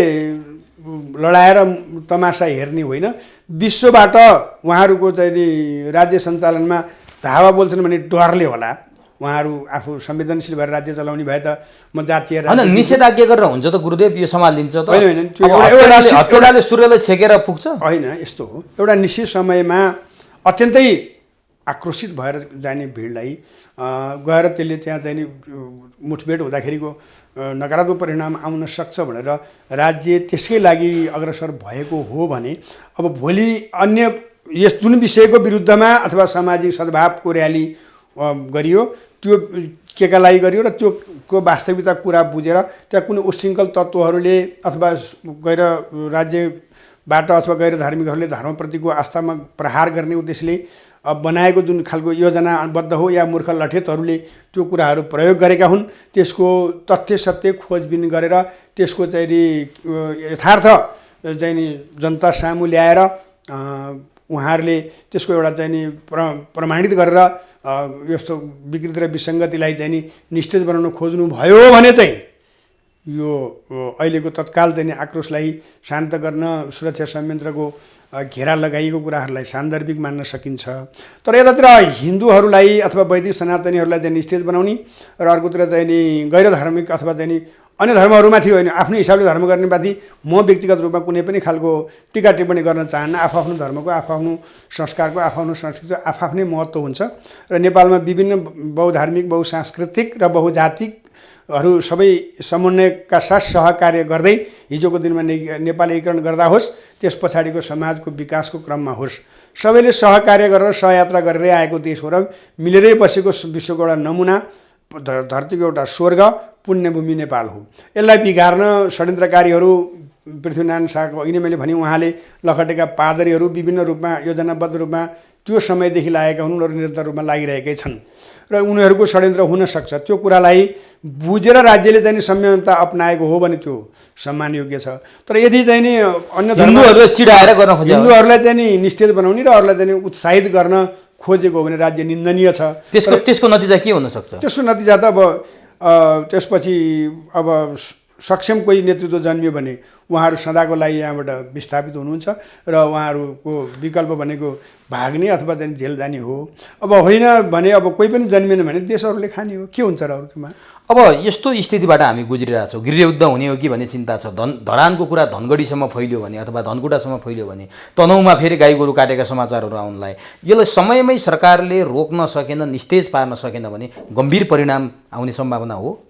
लडाएर तमासा हेर्ने होइन, विश्वबाट उहाँहरूको चाहिँ राज्य सञ्चालनमा धावा बोल्छन् भने डरले होला। उहाँहरू आफू संवेदनशील भएर राज्य चलाउने भए त म जातीय होइन निषेधाज्ञा गरेर हुन्छ त गुरुदेव, यो सम्हालिदिन्छ त होइन। हत्केलाले सूर्यलाई छेकेर पुग्छ होइन, यस्तो हो एउटा निश्चित समयमा अत्यन्तै आक्रोशित भएर जाने भिडलाई गएर त्यसले त्यहाँ चाहिँ मुठभेड हुँदाखेरिको नकारात्मक परिणाम आउन सक्छ भनेर राज्य त्यसकै लागि अग्रसर भएको हो भने अब भोलि अन्य यस जुन विषयको विरुद्धमा अथवा सामाजिक सद्भावको र्याली गरियो त्यो केका लागि गरियो र त्योको वास्तविकता कुरा बुझेर त्यहाँ कुनै उच्छृङ्खल तत्त्वहरूले अथवा गैर राज्यबाट अथवा गैर धार्मिकहरूले धर्मप्रतिको आस्थामा प्रहार गर्ने उद्देश्यले बनाएको जुन खालको योजनाबद्ध हो या मूर्ख लठेतहरूले त्यो कुराहरू प्रयोग गरेका हुन्, त्यसको तथ्य सत्य खोजबिन गरेर त्यसको चाहिँ यथार्थ चाहिँ नि जनता सामु ल्याएर उहाँहरूले त्यसको एउटा चाहिँ नि प्रमाणित गरेर यस्तो विकृति र विसङ्गतिलाई चाहिँ नि निस्तेज बनाउन खोज्नु भयो भने चाहिँ यो अहिलेको तत्काल चाहिँ आक्रोशलाई शान्त गर्न सुरक्षा संयन्त्रको घेरा लगाइएको कुराहरूलाई सान्दर्भिक मान्न सकिन्छ। तर यतातिर हिन्दूहरूलाई अथवा वैदिक सनातनीहरूलाई चाहिँ निस्तेज बनाउने र अर्कोतिर चाहिँ नि गैर धार्मिक अथवा चाहिँ नि अन्य धर्महरूमाथि होइन आफ्नै हिसाबले धर्म गर्ने माथि म व्यक्तिगत रूपमा कुनै पनि खालको टिका टिप्पणी गर्न चाहन्न। आफ्नो धर्मको आफ्नो संस्कारको आफ्नो संस्कृतिको आफ्नै महत्त्व हुन्छ र नेपालमा विभिन्न बहुधार्मिक बहुसांस्कृतिक र बहुजातिकहरू सबै समन्वयका साथ सहकार्य गर्दै हिजोको दिनमा नेपाल एकीकरण गर्दा होस्, त्यस पछाडिको समाजको विकासको क्रममा होस्, सबैले सहकार्य गरेर सहयात्रा गरेरै आएको देश हो र मिलेरै बसेको विश्वको एउटा नमुना, धरतीको एउटा स्वर्ग पुण्यभूमि नेपाल हो। यसलाई बिगार्न षड्यन्त्रकारीहरू पृथ्वीनारायण शाहको अहिले मैले भने उहाँले लखटेका पादरीहरू विभिन्न रूपमा योजनाबद्ध रूपमा त्यो समयदेखि लागेका हुन् र निरन्तर रूपमा लागिरहेकै छन् र उनीहरूको षड्यन्त्र हुन सक्छ। त्यो कुरालाई बुझेर राज्यले चाहिँ संयमता अपनाएको हो भने त्यो सम्मानयोग्य छ। तर यदि चाहिँ अन्य हिन्दूहरूलाई चिडाएर गर्न खोज्छ, हिन्दूहरूलाई चाहिँ निस्तेज बनाउने र अरूलाई चाहिँ उत्साहित गर्न खोजेको हो भने राज्य निन्दनीय छ। त्यसको नतिजा के हुन सक्छ? त्यसको नतिजा त अब त्यसपछि अब सक्षम कोही नेतृत्व जन्मियो भने उहाँहरू सदाको लागि यहाँबाट विस्थापित हुनुहुन्छ र उहाँहरूको विकल्प भनेको भाग्ने अथवा चाहिँ जेल जाने हो। अब होइन भने अब कोही पनि जन्मिएन भने देशहरूले खाने हो। के हुन्छ र अरू त्यसमा? अब यस्तो स्थितिबाट हामी गुज्रिरहेछौँ। गृहयुद्ध हुने हो कि भन्ने चिन्ता छ। धरानको कुरा धनगढीसम्म फैल्यो भने अथवा धनकुटासम्म फैल्यो भने तनहुँमा फेरि गाई गोरु काटेका समाचारहरू आउन लागे। यसलाई समयमै सरकारले रोक्न सकेन, निस्तेज पार्न सकेन भने गम्भीर परिणाम आउने सम्भावना हो।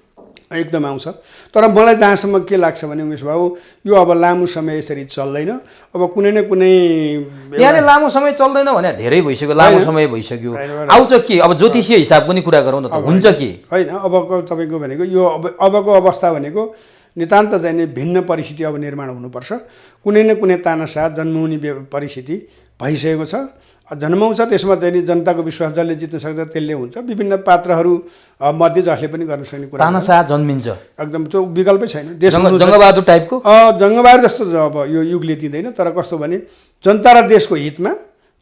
एकदम आउँछ। तर मलाई जहाँसम्म के लाग्छ भने उमेश बाबु, यो अब लामो समय यसरी चल्दैन। अब कुनै न कुनै यहाँले लामो समय चल्दैन भने धेरै भइसक्यो, लामो समय भइसक्यो। आउँछ के? अब ज्योतिषीय हिसाबको नि कुरा गरौँ न त, हुन्छ के? होइन, अबको तपाईँको भनेको यो अबको अवस्था भनेको नितान्त चाहिँ नि भिन्न परिस्थिति अब निर्माण हुनुपर्छ। कुनै न कुनै तानासाथ जन्माउने परिस्थिति भइसकेको छ, जन्माउँछ। त्यसमा चाहिँ नि जनताको विश्वास जसले जित्न सक्छ त्यसले हुन्छ। विभिन्न पात्रहरू मध्ये जसले पनि गर्न सक्ने कुरा तानासाथ जन्मिन्छ, एकदम त्यो विकल्पै छैन। देश जङ्गबहादुर टाइपको जङ्गबहादुर जस्तो अब यो युगले दिँदैन। तर कस्तो भने जनता र देशको हितमा,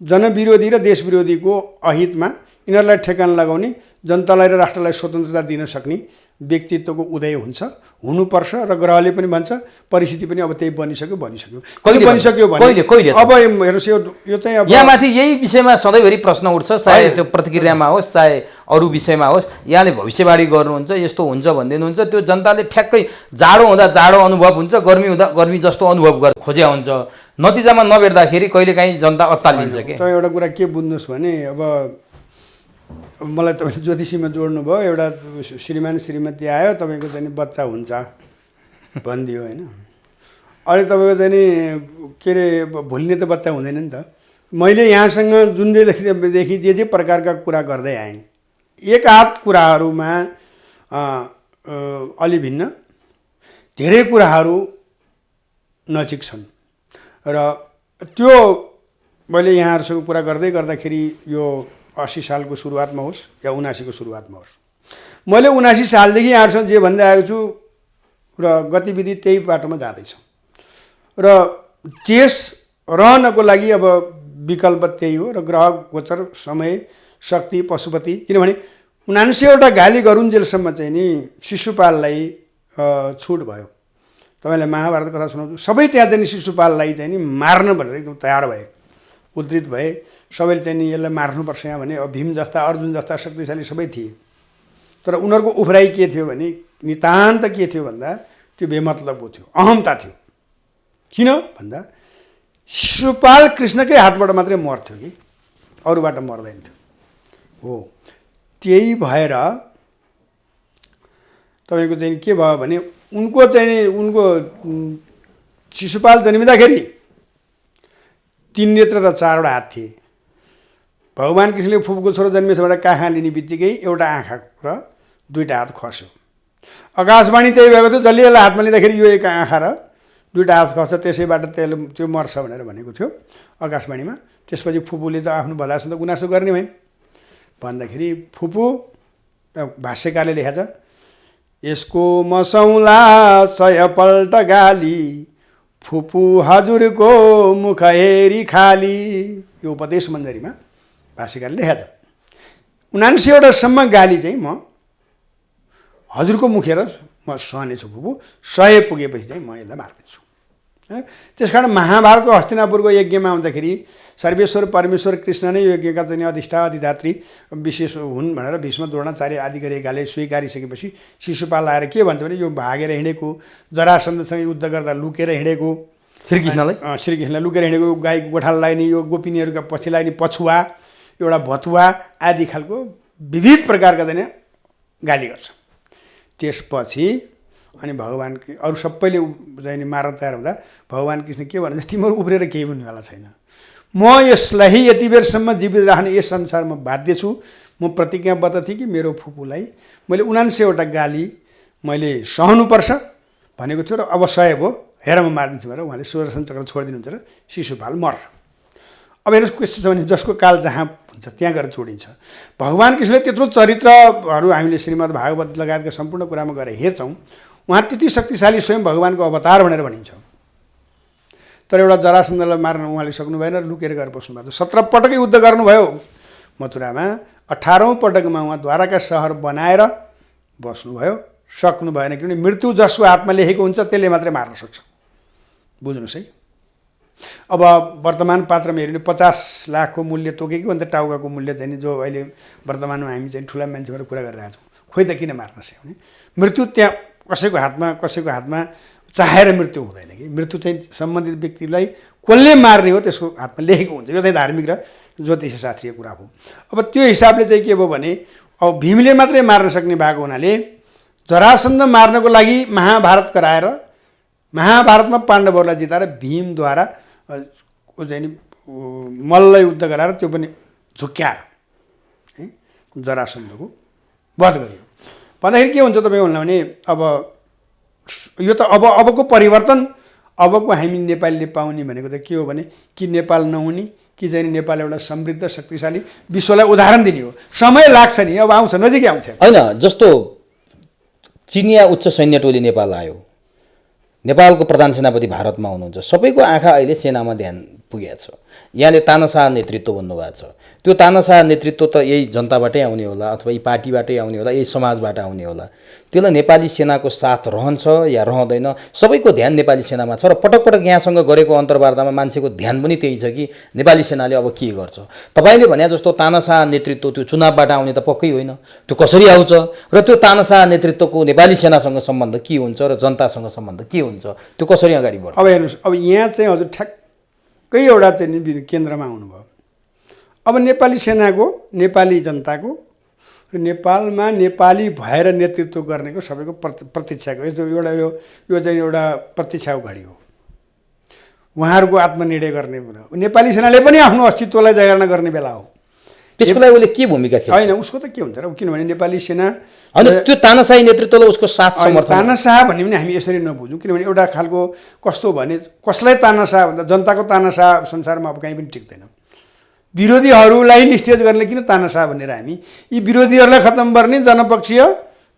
जनविरोधी र देश विरोधीको अहितमा यिनीहरूलाई ठेगान लगाउने, जनतालाई र राष्ट्रलाई स्वतन्त्रता दिन सक्ने व्यक्तित्वको उदय हुनुपर्छ। र ग्रहले पनि भन्छ, परिस्थिति पनि अब त्यही बनिसक्यो। कहिले बनिसक्यो भने अब हेर्नुहोस्, यो चाहिँ अब यहाँमाथि यही विषयमा सधैँभरि प्रश्न उठ्छ, चाहे त्यो प्रतिक्रियामा होस् चाहे अरू विषयमा होस्। यहाँले भविष्यवाणी गर्नुहुन्छ, यस्तो हुन्छ भनिदिनुहुन्छ, त्यो जनताले ठ्याक्कै जाडो हुँदा जाडो अनुभव हुन्छ, गर्मी हुँदा गर्मी जस्तो अनुभव गरेर खोज्या हुन्छ। नतिजामा नभेट्दाखेरि कहिलेकाहीँ जनता अत्तालिन्छ के? त एउटा कुरा के बुझ्नुहोस् भने, अब मलाई तपाईँले ज्योतिषीमा जोड्नु भयो। एउटा श्रीमान श्रीमती आयो, तपाईँको चाहिँ बच्चा हुन्छ भनिदियो होइन। अहिले तपाईँको चाहिँ नि के अरे भोलि नै त बच्चा हुँदैन नि त। मैले यहाँसँग जुन देखि जे प्रकारका कुरा गर्दै आएँ, एक हात कुराहरूमा अलि भिन्न, धेरै कुराहरू नजिक छन्। र त्यो मैले यहाँहरूसँग कुरा गर्दै गर्दाखेरि यो 80 सालको सुरुवातमा होस् या 79 को सुरुवातमा होस्, मैले 79 सालदेखि यहाँहरूसँग जे भन्दै आएको छु र गतिविधि त्यही बाटोमा जाँदैछ। र देश रहनको लागि अब विकल्प त्यही हो। र ग्रह गोचर, समय, शक्ति, पशुपति, किनभने 79वटा गाली गरुन्जेलसम्म चाहिँ नि शिशुपाललाई छुट भयो। तपाईँलाई महाभारत कथा सुनाउँछु। सबै त्यहाँ चाहिँ शिशुपाललाई चाहिँ नि मार्न भनेर एकदम तयार भए, उद्धित भए। सबैले चाहिँ नि यसलाई मार्नुपर्छ यहाँ भने। अब भीम जस्ता, अर्जुन जस्ता शक्तिशाली सबै थिए। तर उनीहरूको उफ्राइ के थियो भने, नितान्त के थियो भन्दा त्यो बेमतलबको थियो, अहमता थियो। किन भन्दा शिशुपाल कृष्णकै हातबाट मात्रै मर्थ्यो कि अरूबाट मर्दैन थियो। हो, त्यही भएर तपाईँको चाहिँ के भयो भने उनको शिशुपाल जन्मिँदाखेरि 3 नेत्र र 4वटा हात थिए। भगवान् कृष्णले फुपूको छोरो जन्मेछ भने काखा लिने बित्तिकै एउटा आँखा र 2टा हात खस्यो। आकाशवाणी त्यही भएको थियो, जसले यसलाई हातमा लिँदाखेरि यो एक आँखा र 2टा हात खस्छ, त्यसैबाट त्यो मर्छ भनेर भनेको थियो आकाशवाणीमा। त्यसपछि फुपूले त आफ्नो भलासँग त गुनासो गर्ने भएन। भन्दाखेरि फुपू भाष्यकारले लेखेको छ, यसको मसौला 100 पल्ट गाली, फुपू हजुरको मुख हेरी खाली। यो उपदेश मन्जरीमा भाष्यकारले लेखेको छ। 79वटासम्म गाली चाहिँ म हजुरको मुख हेरेर म सहनेछु फुपू, 100 पुगेपछि चाहिँ म यसलाई मार्दैछु। त्यस कारण महाभारतको हस्तिनापुरको यज्ञमा आउँदाखेरि सर्वेश्वर परमेश्वर कृष्ण नै यो यज्ञका चाहिँ अधिष्ठा अधिधात्री विशेष हुन् भनेर भीष्म द्रोणाचार्य आदि गरेकाले स्वीकारिसकेपछि शिशुपाल आएर के भन्छ भने, यो भागेर हिँडेको, जरासन्धसँग युद्ध गर्दा लुकेर हिँडेको श्रीकृष्णलाई लुकेर हिँडेको, गाईको गोठालालाई नि यो गोपिनीहरूका पछिलाई नि पछुवा, एउटा भतुवा आदि खालको विविध प्रकारका चाहिँ गाली गर्छ। त्यसपछि अनि भगवान् अरू सबैले चाहिँ मार्न तयार हुँदा भगवान् कृष्ण के भन्नुहुन्छ, तिमीहरू उब्रेर केही हुनेवाला छैन। म यसलाई यति बेरसम्म जीवित राख्ने यस संसारमा बाध्य छु। म प्रतिज्ञाबद्ध थिएँ कि मेरो फुपूलाई मैले 79वटा गाली मैले सहनुपर्छ भनेको थियो र अब 100 भयो, हेर म मारिदिन्छु भनेर उहाँले सुदर्शन चक्र छोडिदिनुहुन्छ र शिशुपाल मर। अब हेर्नुहोस् कस्तो छ भने, जसको काल जहाँ हुन्छ त्यहाँ गएर छोडिन्छ। भगवान् कृष्णले त्यत्रो चरित्रहरू हामीले श्रीमद् भागवत लगायतका सम्पूर्ण कुरामा गएर हेर्छौँ, उहाँ त्यति शक्तिशाली स्वयं भगवान्को अवतार भनेर भनिन्छ। तर एउटा जरासन्धलाई मार्न उहाँले सक्नु भएन, लुकेर गएर बस्नु भएको छ। 17 पटक युद्ध गर्नुभयो, मथुरामा 18औं पटकमा उहाँ द्वारका सहर बनाएर बस्नुभयो। सक्नु भएन, किनभने मृत्यु जसको हातमा लेखेको हुन्छ त्यसले मात्रै मार्न सक्छ। बुझ्नुहोस् है। अब वर्तमान पात्रमा हेऱ्यो भने 50 लाखको मूल्य तोकेको अन्त टाउकाको मूल्य चाहिँ जो अहिले वर्तमानमा हामी चाहिँ ठुला मान्छेबाट कुरा गरिरहेका छौँ, खोइ त किन मार्न सक्ने? मृत्यु त्यहाँ कसैको हातमा चाहेर मृत्यु हुँदैन कि। मृत्यु चाहिँ सम्बन्धित व्यक्तिलाई कसले मार्ने हो त्यसको हातमा लेखेको हुन्छ। यो चाहिँ धार्मिक र ज्योतिष शास्त्रीय कुरा हो। अब त्यो हिसाबले चाहिँ के भयो भने अब भीमले मात्रै मार्न सक्ने भएको हुनाले जरासन्ध मार्नको लागि महाभारत गराएर महाभारतमा पाण्डवहरूलाई जिताएर भीमद्वारा चाहिँ नि मल्ल युद्ध गराएर त्यो पनि झुक्क्याएर जरासन्धको वध गरियो। भन्दाखेरि के हुन्छ तपाईँ भन्नु भने अब यो त अबको परिवर्तन, अबको हामी नेपालीले पाउने भनेको त के हो भने कि नेपाल नहुने कि चाहिँ नेपाल एउटा समृद्ध शक्तिशाली विश्वलाई उदाहरण दिने हो। समय लाग्छ नि, अब आउँछ, नजिकै आउँछ होइन। जस्तो चिनिया उच्च सैन्य टोली नेपाल आयो, नेपालको प्रधान सेनापति भारतमा हुनुहुन्छ, सबैको आँखा अहिले सेनामा ध्यान पुगेको छ। यहाँले तानाशाह नेतृत्व भन्नुभएको छ, त्यो तानाशाह नेतृत्व त यही जनताबाटै आउने होला अथवा यही पार्टीबाटै आउने होला, यही समाजबाट आउने होला। त्यसलाई नेपाली सेनाको साथ रहन्छ या रहँदैन, सबैको ध्यान नेपाली सेनामा छ। र पटक पटक यहाँसँग गरेको अन्तर्वार्तामा मान्छेको ध्यान पनि त्यही छ कि नेपाली सेनाले अब के गर्छ। तपाईँले भने जस्तो तानाशाह नेतृत्व त्यो चुनावबाट आउने त पक्कै होइन, त्यो कसरी आउँछ र त्यो तानाशाह नेतृत्वको नेपाली सेनासँग सम्बन्ध के हुन्छ र जनतासँग सम्बन्ध के हुन्छ, त्यो कसरी अगाडि बढ्छ? अब हेर्नुहोस्, अब यहाँ चाहिँ हजुर ठ्याक्कै एउटा चाहिँ केन्द्रमा आउनुभयो। अब नेपाली सेनाको, नेपाली जनताको र नेपालमा नेपाली भएर नेतृत्व गर्नेको सबैको प्रतीक्षाको एउटा यो चाहिँ एउटा प्रतीक्षाको घडी हो। उहाँहरूको आत्मनिर्णय गर्ने कुरा हो। नेपाली सेनाले पनि आफ्नो अस्तित्वलाई जगार्न गर्ने बेला हो। त्यसको लागि उसले के भूमिका खेल्छ? होइन, उसको त के हुन्छ र, किनभने नेपाली सेना होइन, त्यो तानाशाही नेतृत्वले उसको साथ समर्थन। तानाशाह भन्ने पनि हामी यसरी नबुझौँ, किनभने एउटा खालको कस्तो भने कसलाई तानाशाह भन्दा जनताको तानाशाह संसारमा अब कहीँ पनि टिक्दैन। विरोधीहरूलाई निस्तेज गर्ने किन तानाशाह भनेर हामी यी विरोधीहरूलाई खत्तम गर्ने जनपक्षीय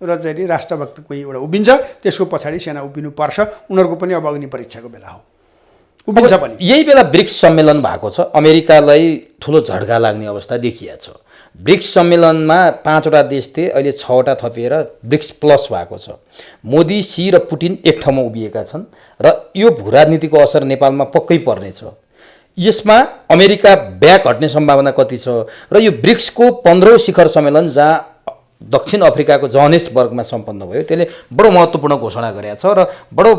र चाहिँ राष्ट्रभक्त कोही एउटा उभिन्छ, त्यसको पछाडि सेना उभिनु पर्छ। उनीहरूको पनि अब अग्नि परीक्षाको बेला हो, उभिन्छ पनि। यही बेला ब्रिक्स सम्मेलन भएको छ, अमेरिकालाई ठुलो झड्का लाग्ने अवस्था देखिया छ। ब्रिक्स सम्मेलनमा 5वटा देश थिए, अहिले 6वटा थपिएर ब्रिक्स प्लस भएको छ। मोदी, सी र पुटिन एक ठाउँमा उभिएका छन् र यो भूराजनीतिको असर नेपालमा पक्कै पर्नेछ। यसमा अमेरिका ब्याक हट्ने सम्भावना कति छ र यो ब्रिक्सको 15औं शिखर सम्मेलन जहाँ दक्षिण अफ्रिकाको जोहान्सबर्गमा सम्पन्न भयो, त्यसले बडो महत्त्वपूर्ण घोषणा गरेको छ र बडो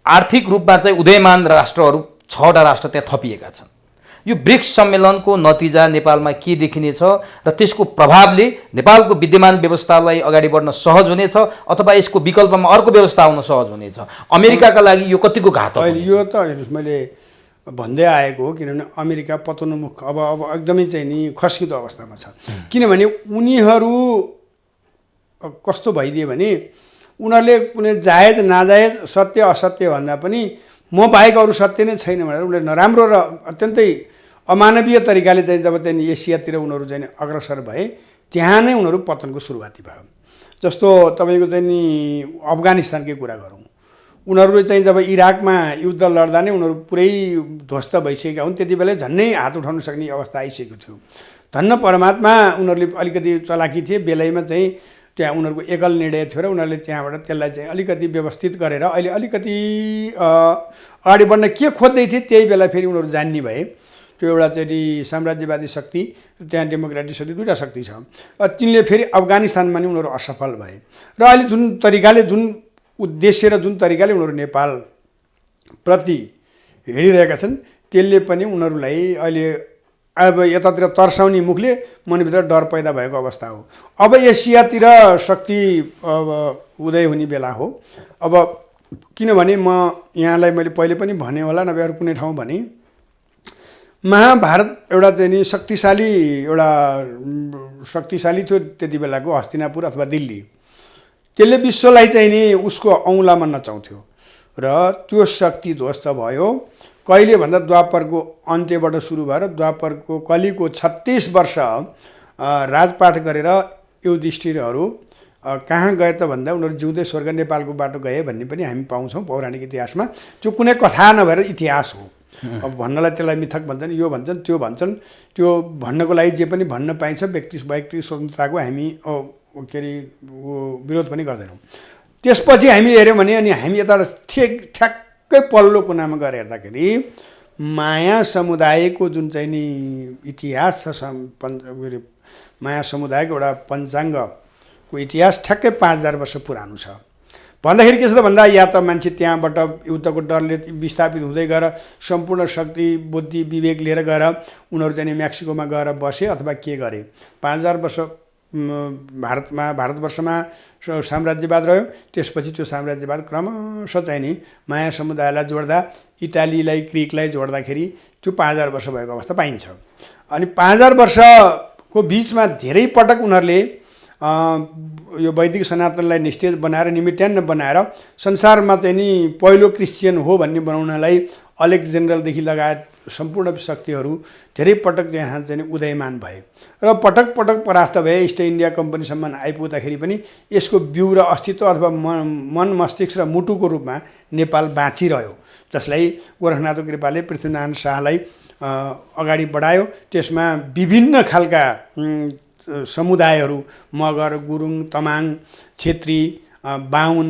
आर्थिक रूपमा चाहिँ उदयमान राष्ट्रहरू 6वटा राष्ट्र त्यहाँ थपिएका छन्। यो ब्रिक्स सम्मेलनको नतिजा नेपालमा के देखिनेछ र त्यसको प्रभावले नेपालको विद्यमान व्यवस्थालाई अगाडि बढ्न सहज हुनेछ अथवा यसको विकल्पमा अर्को व्यवस्था आउन सहज हुनेछ? अमेरिकाका लागि यो कतिको घातक हुनेछ? यो त मैले भन्दै आएको हो, किनभने अमेरिका पतनोन्मुख अब एकदमै चाहिँ नि खस्किँदो अवस्थामा छ। किनभने उनीहरू कस्तो भइदिए भने उनीहरूले कुनै जायज नाजायज सत्य असत्य भन्दा पनि म बाहेक अरू सत्य नै छैन भनेर उनीहरूले नराम्रो र अत्यन्तै अमानवीय तरिकाले चाहिँ जब चाहिँ एसियातिर उनीहरू चाहिँ अग्रसर भए, त्यहाँ नै उनीहरू पतनको सुरुवाती भयो। जस्तो तपाईँको चाहिँ नि अफगानिस्तानकै कुरा गरौँ, उनीहरूले चाहिँ जब इराकमा युद्ध लड्दा नै उनीहरू पुरै ध्वस्त भइसकेका हुन्। त्यति बेलै झन्नै हात उठाउन सक्ने अवस्था आइसकेको थियो। धन्न परमात्मा उनीहरूले अलिकति चलाकी थिए, बेलैमा चाहिँ त्यहाँ उनीहरूको एकल निर्णय थियो र उनीहरूले त्यहाँबाट त्यसलाई चाहिँ अलिकति व्यवस्थित गरेर अहिले अलिकति अगाडि बढ्न के खोज्दै थिए त्यही बेला फेरि उनीहरू जान्ने भए। त्यो एउटा चाहिँ साम्राज्यवादी शक्ति, त्यहाँ डेमोक्रेटिक शक्ति, दुईवटा शक्ति छ। तिनले फेरि अफगानिस्तानमा नि उनीहरू असफल भए र अहिले जुन तरिकाले, जुन उद्देश्य र जुन तरिकाले उनीहरू नेपाल प्रति हेरिरहेका छन्, त्यसले पनि उनीहरूलाई अहिले अब यतातिर तर्साउने मुखले मनभित्र डर पैदा भएको अवस्था हो। अब एसियातिर शक्ति अब उदय हुने बेला हो। अब किनभने म यहाँलाई मैले पहिले पनि भने होला, नभए अरू कुनै ठाउँ भने, महाभारत एउटा चाहिँ नि शक्तिशाली थियो त्यति बेलाको हस्तिनापुर अथवा दिल्ली। त्यसले विश्वलाई चाहिँ नि उसको औँलामा नचाउँथ्यो र त्यो शक्ति ध्वस्त भयो। कहिले भन्दा द्वापरको अन्त्यबाट सुरु भएर द्वापरको कलिको 36 वर्ष राजपाट गरेर युधिष्ठिरहरू कहाँ गए त भन्दा उनीहरू जिउँदै स्वर्ग नेपालको बाटो गए भन्ने पनि हामी पाउँछौँ पौराणिक इतिहासमा। त्यो कुनै कथा नभएर इतिहास हो। अब भन्नलाई त्यसलाई मिथक भन्छन्, यो भन्छन्, त्यो भन्छन्। त्यो भन्नको लागि जे पनि भन्न पाइन्छ, व्यक्ति स्वतन्त्रताको हामी के अरे विरोध पनि गर्दैनौँ। त्यसपछि हामी हेऱ्यौँ भने अनि हामी यता ठ्याक्कै पल्लो कुनामा गएर हेर्दाखेरि माया समुदायको जुन चाहिँ नि इतिहास छ, माया समुदायको एउटा पञ्चाङ्गको इतिहास ठ्याक्कै 5000 वर्ष पुरानो छ। भन्दाखेरि के छ त भन्दा या त मान्छे त्यहाँबाट युद्धको डरले विस्थापित हुँदै गएर सम्पूर्ण शक्ति बुद्धि विवेक लिएर गएर उनीहरू चाहिँ मेक्सिकोमा गएर बसे अथवा के गरे। 5000 वर्ष भारतवर्षमा साम्राज्यवाद रह्यो। त्यसपछि त्यो साम्राज्यवाद क्रमशः चाहिँ नि माया समुदायलाई जोड्दा, इटालीलाई ग्रिकलाई जोड्दाखेरि त्यो 5000 वर्ष भएको अवस्था पाइन्छ। अनि 5000 वर्षको बिचमा धेरै पटक उनीहरूले यो वैदिक सनातनलाई निस्तेज बनाएर निमित्यान्न बनाएर संसारमा चाहिँ नि पहिलो क्रिस्चियन हो भन्ने बनाउनलाई अलेक्जेन्डरदेखि लगायत सम्पूर्ण शक्तिहरू धेरै पटक यहाँ चाहिँ उदयमान भए र पटक पटक परास्त भए। इस्ट इन्डिया कम्पनीसम्म आइपुग्दाखेरि पनि यसको बिउ र अस्तित्व अथवा मन मस्तिष्क र मुटुको रूपमा नेपाल बाँचिरह्यो, जसलाई गोरखनाथ कृपाले पृथ्वीनारायण शाहलाई अगाडि बढायो। त्यसमा विभिन्न खालका समुदायहरू मगर, गुरुङ, तमाङ, छेत्री, बाहुन,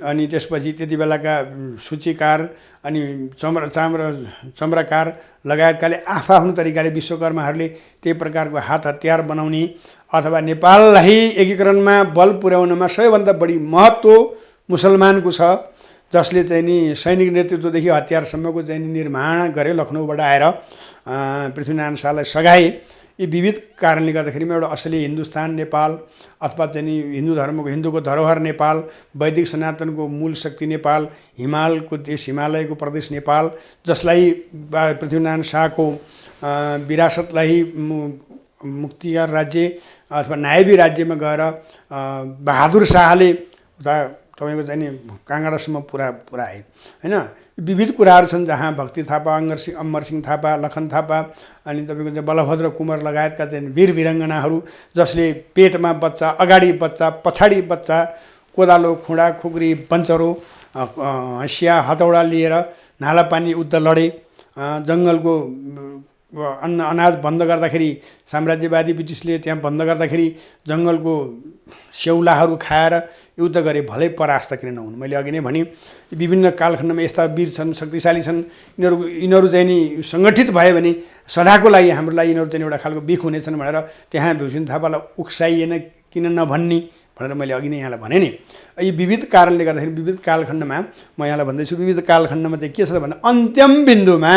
अनि त्यसपछि त्यति बेलाका सूचीकार अनि चम्राकार लगायतकाले आफ्नो तरिकाले विश्वकर्माहरूले त्यही प्रकारको हात हतियार बनाउने अथवा नेपाललाई एकीकरणमा बल पुर्याउनमा सबैभन्दा बढी महत्त्व मुसलमानको छ, जसले चाहिँ नि सैनिक नेतृत्वदेखि हतियारसम्मको चाहिँ निर्माण गरे। लखनऊबाट आएर पृथ्वीनारायण शाहलाई सघाए। यी विविध कारणले गर्दाखेरिमा एउटा असली हिन्दुस्तान नेपाल अथवा चाहिँ नि हिन्दूको धरोहर नेपाल, वैदिक सनातनको मूल शक्ति नेपाल, हिमालको देश हिमालयको प्रदेश नेपाल, जसलाई पृथ्वीनारायण शाहको विरासतलाई मुक्तिकार राज्य अथवा नायबी राज्यमा गएर बहादुर शाहले उता तपाईँको चाहिँ नि काँगडासम्म पुऱ्याए होइन। विविध कुराहरू छन् जहाँ भक्ति थापा, अमरसिंह थापा, लखन थापा अनि तपाईँको चाहिँ बलभद्र कुँवर लगायतका चाहिँ वीर वीरङ्गनाहरू, जसले पेटमा बच्चा, अगाडि बच्चा, पछाडि बच्चा, कोदालो, खुँडा, खुकुरी, बन्चरो, हँसिया, हतौडा लिएर नालापानी युद्ध लडे। जङ्गलको अनाज बन्द गर्दाखेरि, साम्राज्यवादी ब्रिटिसले त्यहाँ बन्द गर्दाखेरि जङ्गलको स्याउलाहरू खाएर युद्ध गरे, भलै परास्त किन नहुन्। मैले अघि नै भने विभिन्न कालखण्डमा यस्ता वीर छन्, शक्तिशाली छन्। यिनीहरू चाहिँ नि सङ्गठित भयो भने सदाको लागि हाम्रो लागि यिनीहरू चाहिँ एउटा खालको बिख हुनेछन् भनेर त्यहाँ भीमसेन थापालाई उक्साइएन किन नभन्ने भनेर मैले अघि नै यहाँलाई भने नि। यी विविध कारणले गर्दाखेरि विविध कालखण्डमा म यहाँलाई भन्दैछु, विविध कालखण्डमा चाहिँ के छ त भन्दा अन्त्यम बिन्दुमा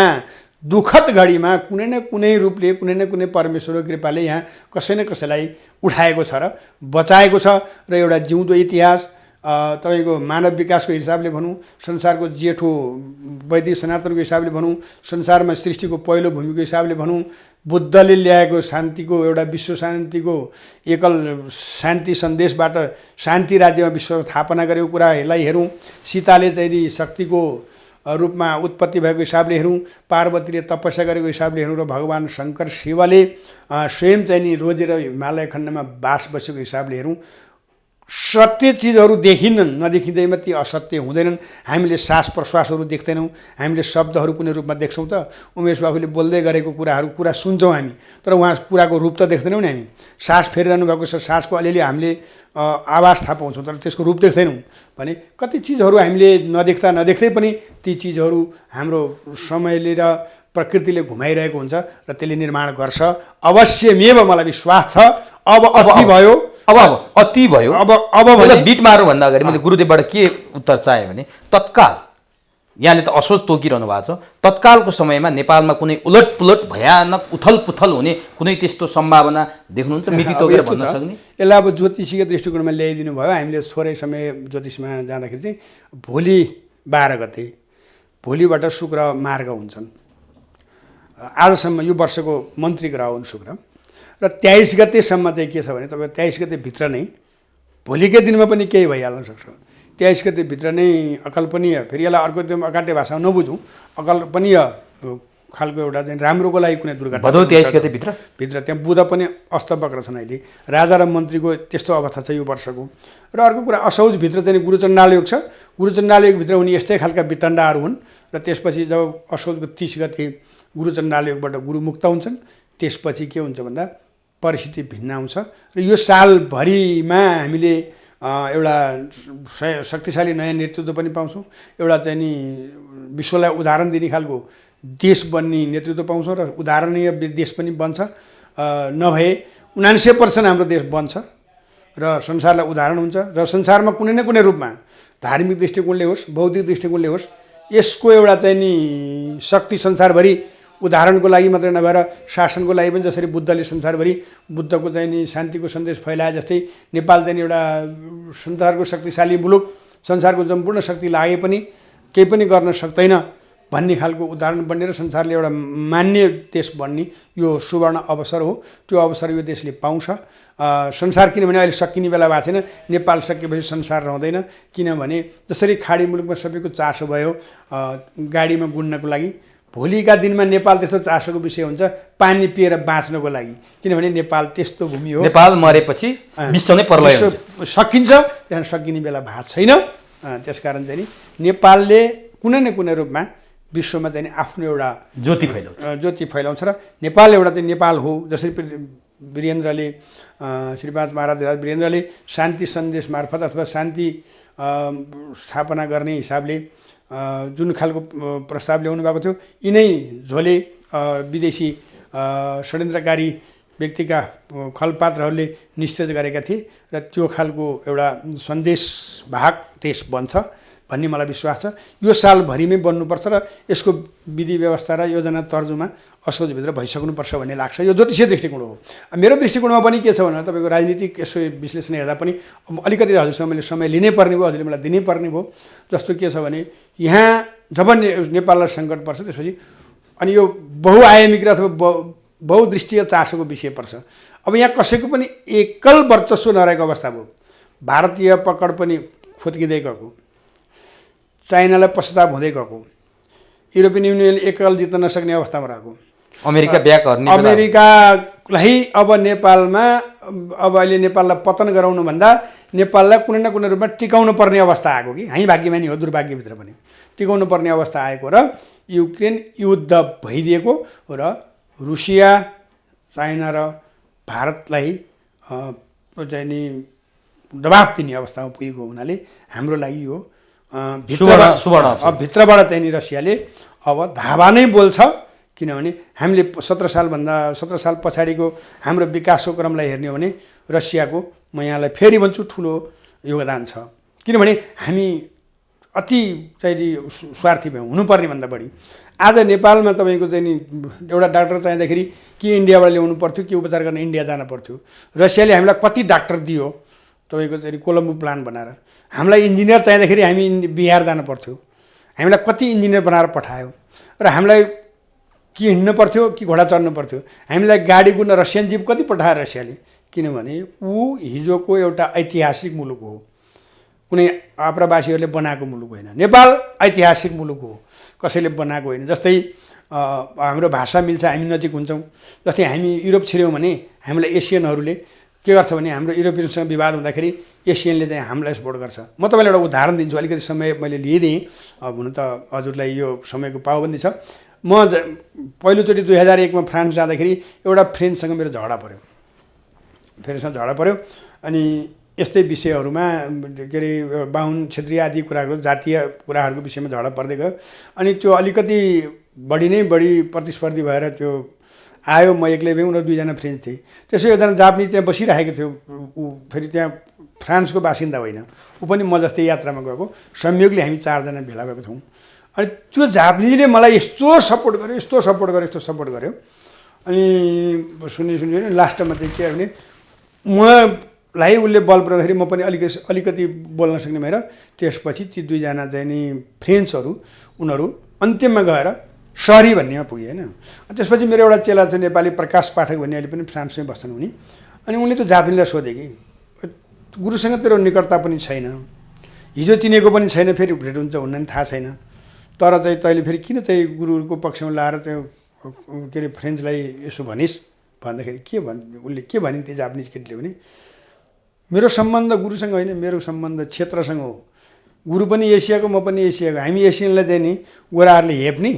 दुःखद घडीमा कुनै न कुनै रूपले, कुनै न कुनै परमेश्वरको कृपाले यहाँ कसै न कसैलाई उठाएको छ र बचाएको छ। र एउटा जिउँदो इतिहास तपाईँको मानव विकासको हिसाबले भनौँ, संसारको जेठो वैदिक सनातनको हिसाबले भनौँ, संसारमा सृष्टिको पहिलो भूमिको हिसाबले भनौँ, बुद्धले ल्याएको शान्तिको एउटा विश्व शान्तिको एकल शान्ति सन्देशबाट शान्ति राज्यमा विश्व स्थापना गरेको कुरालाई हेरौँ, सीताले चाहिँ नि शक्तिको रूपमा उत्पत्ति भएको हिसाबले हेरौँ, पार्वतीले तपस्या गरेको हिसाबले हेरौँ र भगवान् शङ्कर शिवले स्वयं चाहिँ नि रोजेर हिमालय खण्डमा बास बसेको हिसाबले हेरौँ। सत्य चिजहरू देखिनन्, नदेखिँदैमा ती असत्य हुँदैनन्। हामीले सास प्रश्वासहरू देख्दैनौँ, हामीले शब्दहरू कुनै रूपमा देख्छौँ त। उमेश बाबुले बोल्दै गरेको कुरा सुन्छौँ हामी, तर उहाँ कुराको रूप त देख्दैनौँ नि हामी। सास फेरिरहनु भएको छ, सासको अलिअलि हामीले आवाज थाहा पाउँछौँ, तर त्यसको रूप देख्दैनौँ। भने कति चिजहरू हामीले नदेख्दै पनि ती चिजहरू हाम्रो समयले र प्रकृतिले घुमाइरहेको हुन्छ र त्यसले निर्माण गर्छ। अवश्यमेव मलाई विश्वास छ। अब अति भयो, अब बिट मार्नुभन्दा अगाडि मैले गुरुदेवबाट के उत्तर चाहेँ भने तत्काल यहाँले त असोज तोकिरहनु भएको छ, तत्कालको समयमा नेपालमा कुनै उलटपुलट भयानक उथलपुथल हुने कुनै त्यस्तो सम्भावना देख्नुहुन्छ मिति तोकेर भन्न सक्ने? यसलाई अब ज्योतिषीय दृष्टिकोणमा ल्याइदिनु भयो। हामीले थोरै समय ज्योतिषमा जाँदाखेरि चाहिँ भोलि 12 गते भोलिबाट शुक्र मार्ग हुन्छन्। आजसम्म यो वर्षको मन्त्री ग्रह हुन् शुक्र, र 23 गतेसम्म चाहिँ के छ भने तपाईँ 23 गतेभित्र नै भोलिकै दिनमा पनि केही भइहाल्न सक्छ। 23 गतेभित्र नै अकल्पनीय, फेरि यसलाई अर्को एकदम अकाट्य भाषामा नबुझौँ, अकल्पनीय खालको एउटा चाहिँ राम्रोको लागि कुनै दुर्घटना भदौ 23 गते भित्र त्यहाँ बुध पनि अस्तबक्र छन् अहिले। राजा र मन्त्रीको त्यस्तो अवस्था छ यो वर्षको। र अर्को कुरा असौजभित्र चाहिँ गुरुचण्डालयोग छ। गुरुचण्डालयोगभित्र उनी यस्तै खालका वितण्डाहरू हुन् र त्यसपछि जब असौजको 30 गते गुरुचण्डालयोगबाट गुरु मुक्त हुन्छन् त्यसपछि के हुन्छ भन्दा परिस्थिति भिन्न आउँछ र यो सालभरिमा हामीले एउटा शक्तिशाली नयाँ नेतृत्व पनि पाउँछौँ, एउटा चाहिँ नि विश्वलाई उदाहरण दिने खालको देश बन्ने नेतृत्व पाउँछौँ र उदाहरणीय देश पनि बन्छ। नभए 99% हाम्रो देश बन्छ र संसारलाई उदाहरण हुन्छ र संसारमा कुनै न कुनै रूपमा धार्मिक दृष्टिकोणले होस्, बौद्धिक दृष्टिकोणले होस्, यसको एउटा चाहिँ नि शक्ति संसारभरि उदाहरणको लागि मात्रै नभएर शासनको लागि पनि जसरी बुद्धले संसारभरि बुद्धको चाहिँ नि शान्तिको सन्देश फैलाए जस्तै नेपाल चाहिँ एउटा संसारको शक्तिशाली मुलुक, संसारको सम्पूर्ण शक्ति लागे पनि केही पनि गर्न सक्दैन भन्ने खालको उदाहरण बन्ने र संसारले एउटा मान्य देश बन्ने यो सुवर्ण अवसर हो। त्यो अवसर यो देशले पाउँछ। संसार किनभने अहिले सकिने बेला भएको छैन, नेपाल सकेपछि संसार रहँदैन। किनभने जसरी खाडी मुलुकमा सबैको चासो भयो गाडीमा गुड्नको लागि, भोलिका दिनमा नेपाल त्यस्तो चासोको विषय हुन्छ पानी पिएर बाँच्नको लागि। किनभने नेपाल त्यस्तो भूमि हो। नेपाल मरेपछि विश्व नै प्रलय हुन्छ। सकिन्छ, त्यहाँ सकिने बेला भएको छैन। त्यसकारण चाहिँ नि नेपालले कुनै न कुनै रूपमा विश्वमा चाहिँ आफ्नो एउटा ज्योति फैलाउँछ र नेपाल एउटा चाहिँ नेपाल हो। जसरी वीरेन्द्रले श्रीपाद महाराज वीरेन्द्रले शान्ति सन्देश मार्फत अथवा शान्ति स्थापना गर्ने हिसाबले जुन खालको प्रस्ताव ल्याउनु भएको थियो, यिनै झोले विदेशी षड्यन्त्रकारी व्यक्तिका खलपात्रहरूले निस्तेज गरेका थिए र त्यो खालको एउटा सन्देशवाहक देश बन्छ भन्ने मलाई विश्वास छ। यो सालभरिमै बन्नुपर्छ र यसको विधि व्यवस्था र योजना तर्जुमा असोजभित्र भइसक्नुपर्छ भन्ने लाग्छ। यो ज्योतिषीय दृष्टिकोण हो। मेरो दृष्टिकोणमा पनि के छ भने तपाईँको राजनीतिक यसो विश्लेषण हेर्दा पनि अलिकति हजुरसँग मैले समय लिनै पर्ने भयो, हजुरले मलाई दिनै पर्ने भयो। जस्तो के छ भने यहाँ जब नेपाललाई सङ्कट पर्छ त्यसपछि अनि यो बहुआयामिक र अथवा बहुदृष्टीय चासोको विषय पर्छ। अब यहाँ कसैको पनि एकल वर्चस्व नरहेको अवस्था भयो। भारतीय पकड पनि खोत्किँदै गएको, चाइनालाई पश्चाताप हुँदै गएको, युरोपियन युनियन एकल जित्न नसक्ने अवस्थामा रहेको, अमेरिकालाई अब नेपालमा अब अहिले नेपाललाई पतन गराउनुभन्दा नेपाललाई कुनै न कुनै रूपमा टिकाउनु पर्ने अवस्था आएको कि हामी भाग्यमानी हो, दुर्भाग्यभित्र पनि टिकाउनु पर्ने अवस्था आएको र युक्रेन युद्ध भइदिएको र रुसिया चाइना र भारतलाई चाहिँ नि दबाब दिने अवस्थामा पुगेको हुनाले हाम्रो लागि यो भित्रबाट चाहिँ नि रसियाले अब धावा नै बोल्छ। किनभने हामीले 17 साल पछाडिको हाम्रो विकासको क्रमलाई हेर्ने हो भने रसियाको म यहाँलाई फेरि भन्छु ठुलो योगदान छ। किनभने हामी अति चाहिँ स्वार्थी भयौँ, हुनुपर्ने भन्दा बढी। आज नेपालमा तपाईँको चाहिँ नि एउटा डाक्टर चाहिँदाखेरि कि इन्डियाबाट ल्याउनु पर्थ्यो, कि उपचार गर्न इन्डिया जानु पर्थ्यो। रसियाले हामीलाई कति डाक्टर दियो तपाईँको चाहिँ कोलम्बो प्लान बनाएर। हामीलाई इन्जिनियर चाहिँदाखेरि हामी बिहार जानु पर्थ्यो, हामीलाई कति इन्जिनियर बनाएर पठायो। र हामीलाई कि हिँड्नु पर्थ्यो कि घोडा चढ्नु पर्थ्यो। हामीलाई गाडी कुद्न रसियन जिप कति पठायो रसियाले। किनभने ऊ हिजोको एउटा ऐतिहासिक मुलुक हो, कुनै आप्रवासीहरूले बनाएको मुलुक होइन। नेपाल ऐतिहासिक मुलुक हो, कसैले बनाएको होइन। जस्तै हाम्रो भाषा मिल्छ, हामी नजिक हुन्छौँ। जस्तै हामी युरोप छिर्यौँ भने हामीलाई एसियनहरूले के गर्छ भने हाम्रो युरोपियनसँग विवाद हुँदाखेरि एसियनले चाहिँ हामीलाई सपोर्ट गर्छ। म तपाईँलाई एउटा उदाहरण दिन्छु, अलिकति समय मैले लिइदिएँ, हुन त हजुरलाई यो समयको पाबन्दी छ। म पहिलोचोटि 2001 मा फ्रान्स जाँदाखेरि एउटा फ्रेन्चसँग मेरो झगडा पऱ्यो, फ्रेन्चसँग झगडा पऱ्यो। अनि यस्तै विषयहरूमा के अरे बाहुन क्षेत्रीय आदि कुराहरू, जातीय कुराहरूको विषयमा झगडा पर्दै गयो। अनि त्यो अलिकति बढी प्रतिस्पर्धी भएर त्यो आयो। म एक्लै भएँ, उनीहरू 2 जना फ्रेन्च थिए। त्यसो एकजना जापानिज त्यहाँ बसिरहेको थियो, ऊ फेरि त्यहाँ फ्रान्सको बासिन्दा होइन, ऊ पनि म जस्तै यात्रामा गएको। संयोगले हामी 4 जना भेला भएको थियौँ। अनि त्यो जापानिजले मलाई यस्तो सपोर्ट गर्यो। अनि सुनि लास्टमा चाहिँ के भने मलाई उसले बल पुऱ्याउँदाखेरि म पनि अलिकति बोल्न सक्ने भएर त्यसपछि ती 2 जना चाहिँ नि फ्रेन्चहरू उनीहरू अन्तिममा गएर सरी भन्नेमा पुगे होइन। त्यसपछि मेरो एउटा चेला छ नेपाली प्रकाश पाठक भन्ने, अहिले पनि फ्रान्समै बस्छन् उनी। अनि उनले त्यो जापानीलाई सोधे कि गुरुसँग तेरो निकटता पनि छैन, हिजो चिनेको पनि छैन, फेरि भेट हुन्छ हुन्न नि थाहा छैन, तर चाहिँ तैँले फेरि किन चाहिँ गुरुको पक्षमा लाएर त्यो के अरे फ्रेन्चलाई यसो भनिस् भन्दाखेरि के उसले के भने त्यो जापानिज केटीले भने मेरो सम्बन्ध गुरुसँग होइन, मेरो सम्बन्ध क्षेत्रसँग हो। गुरु पनि एसियाको, म पनि एसियाको, हामी एसियनलाई चाहिँ नि गोराहरूले हेप्ने,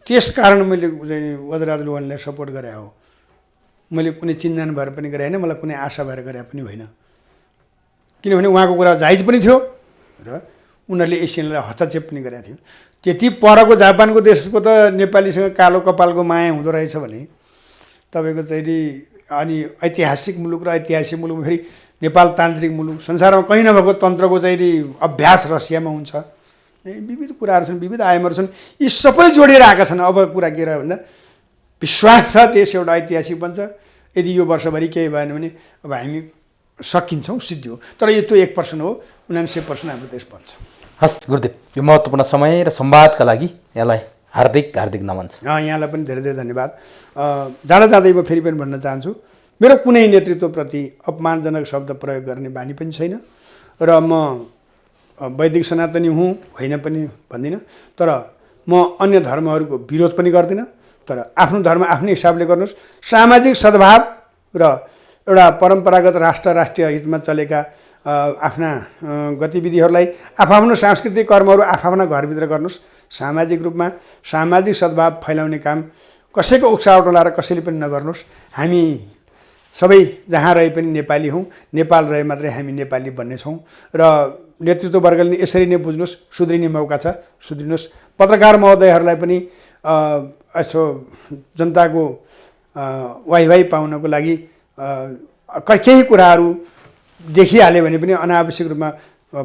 त्यस कारण मैले चाहिँ वज्रराज लोहानीलाई सपोर्ट गरे हो। मैले कुनै चिन्जान भएर पनि गरे होइन, मलाई कुनै आशा भएर गरे पनि होइन। किनभने उहाँको कुरा जायज पनि थियो र उनीहरूले एसियनलाई हस्तक्षेप पनि गरेका थियौँ। त्यति परको जापानको देशको त नेपालीसँग कालो कपालको माया हुँदो रहेछ भने तपाईँको चाहिँ नि अनि ऐतिहासिक मुलुक र ऐतिहासिक मुलुकमा फेरि नेपाल तान्त्रिक मुलुक, संसारमा कहीँ नभएको तन्त्रको चाहिँ नि अभ्यास रसियामा हुन्छ। विविध कुराहरू छन्, विविध आयामहरू छन्, यी सबै जोडिएर आएका छन्। अब कुरा के रह्यो भन्दा विश्वास छ देश एउटा ऐतिहासिक बन्छ। यदि यो वर्षभरि केही भएन भने अब हामी सकिन्छौँ, सिद्धि हो। तर यो त्यो 1% हो, 99% हाम्रो देश बन्छ। हस् गुरुदेव, यो महत्त्वपूर्ण समय र संवादका लागि यहाँलाई हार्दिक हार्दिक नमन छ। यहाँलाई पनि धेरै धेरै धन्यवाद। जाँदा जाँदै म फेरि पनि भन्न चाहन्छु, मेरो कुनै नेतृत्वप्रति अपमानजनक शब्द प्रयोग गर्ने बानी पनि छैन र म वैदिक सनातनी हुँ होइन पनि भन्दिनँ, तर म अन्य धर्महरूको विरोध पनि गर्दिनँ। तर आफ्नो धर्म आफ्नै हिसाबले गर्नुहोस्। सामाजिक सद्भाव र एउटा परम्परागत राष्ट्रिय हितमा चलेका आफ्ना गतिविधिहरूलाई, आफ्नो सांस्कृतिक कर्महरू आफ्ना घरभित्र गर्नुहोस्। सामाजिक रूपमा सामाजिक सद्भाव फैलाउने काम कसैको उक्साबाट लाएर कसैले पनि नगर्नुहोस्। हामी सबै जहाँ रहे पनि नेपाली हौँ, नेपाल रहे मात्रै हामी नेपाली बन्नेछौँ र नेतृत्ववर्गले यसरी नै बुझ्नुहोस्। सुध्रिने मौका छ, सुध्रिनुहोस्। पत्रकार महोदयहरूलाई पनि यसो जनताको वाइवाई पाउनको लागि केही कुराहरू देखिहाल्यो भने पनि अनावश्यक रूपमा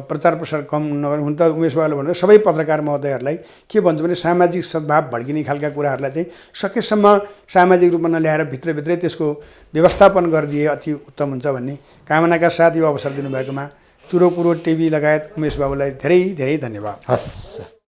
प्रचार प्रसार कम नगर्नु। हुन त उमेश बाबुले भन्नु सबै पत्रकार महोदयहरूलाई के भन्छु भने सामाजिक सद्भाव भड्किने खालका कुराहरूलाई चाहिँ सकेसम्म सामाजिक रूपमा नल्याएर भित्रभित्रै त्यसको व्यवस्थापन गरिदिए अति उत्तम हुन्छ भन्ने कामनाका साथ यो अवसर दिनुभएकोमा चुरो कुरो टिभी लगायत उमेश बाबुलाई धेरै धेरै धन्यवाद। हस्।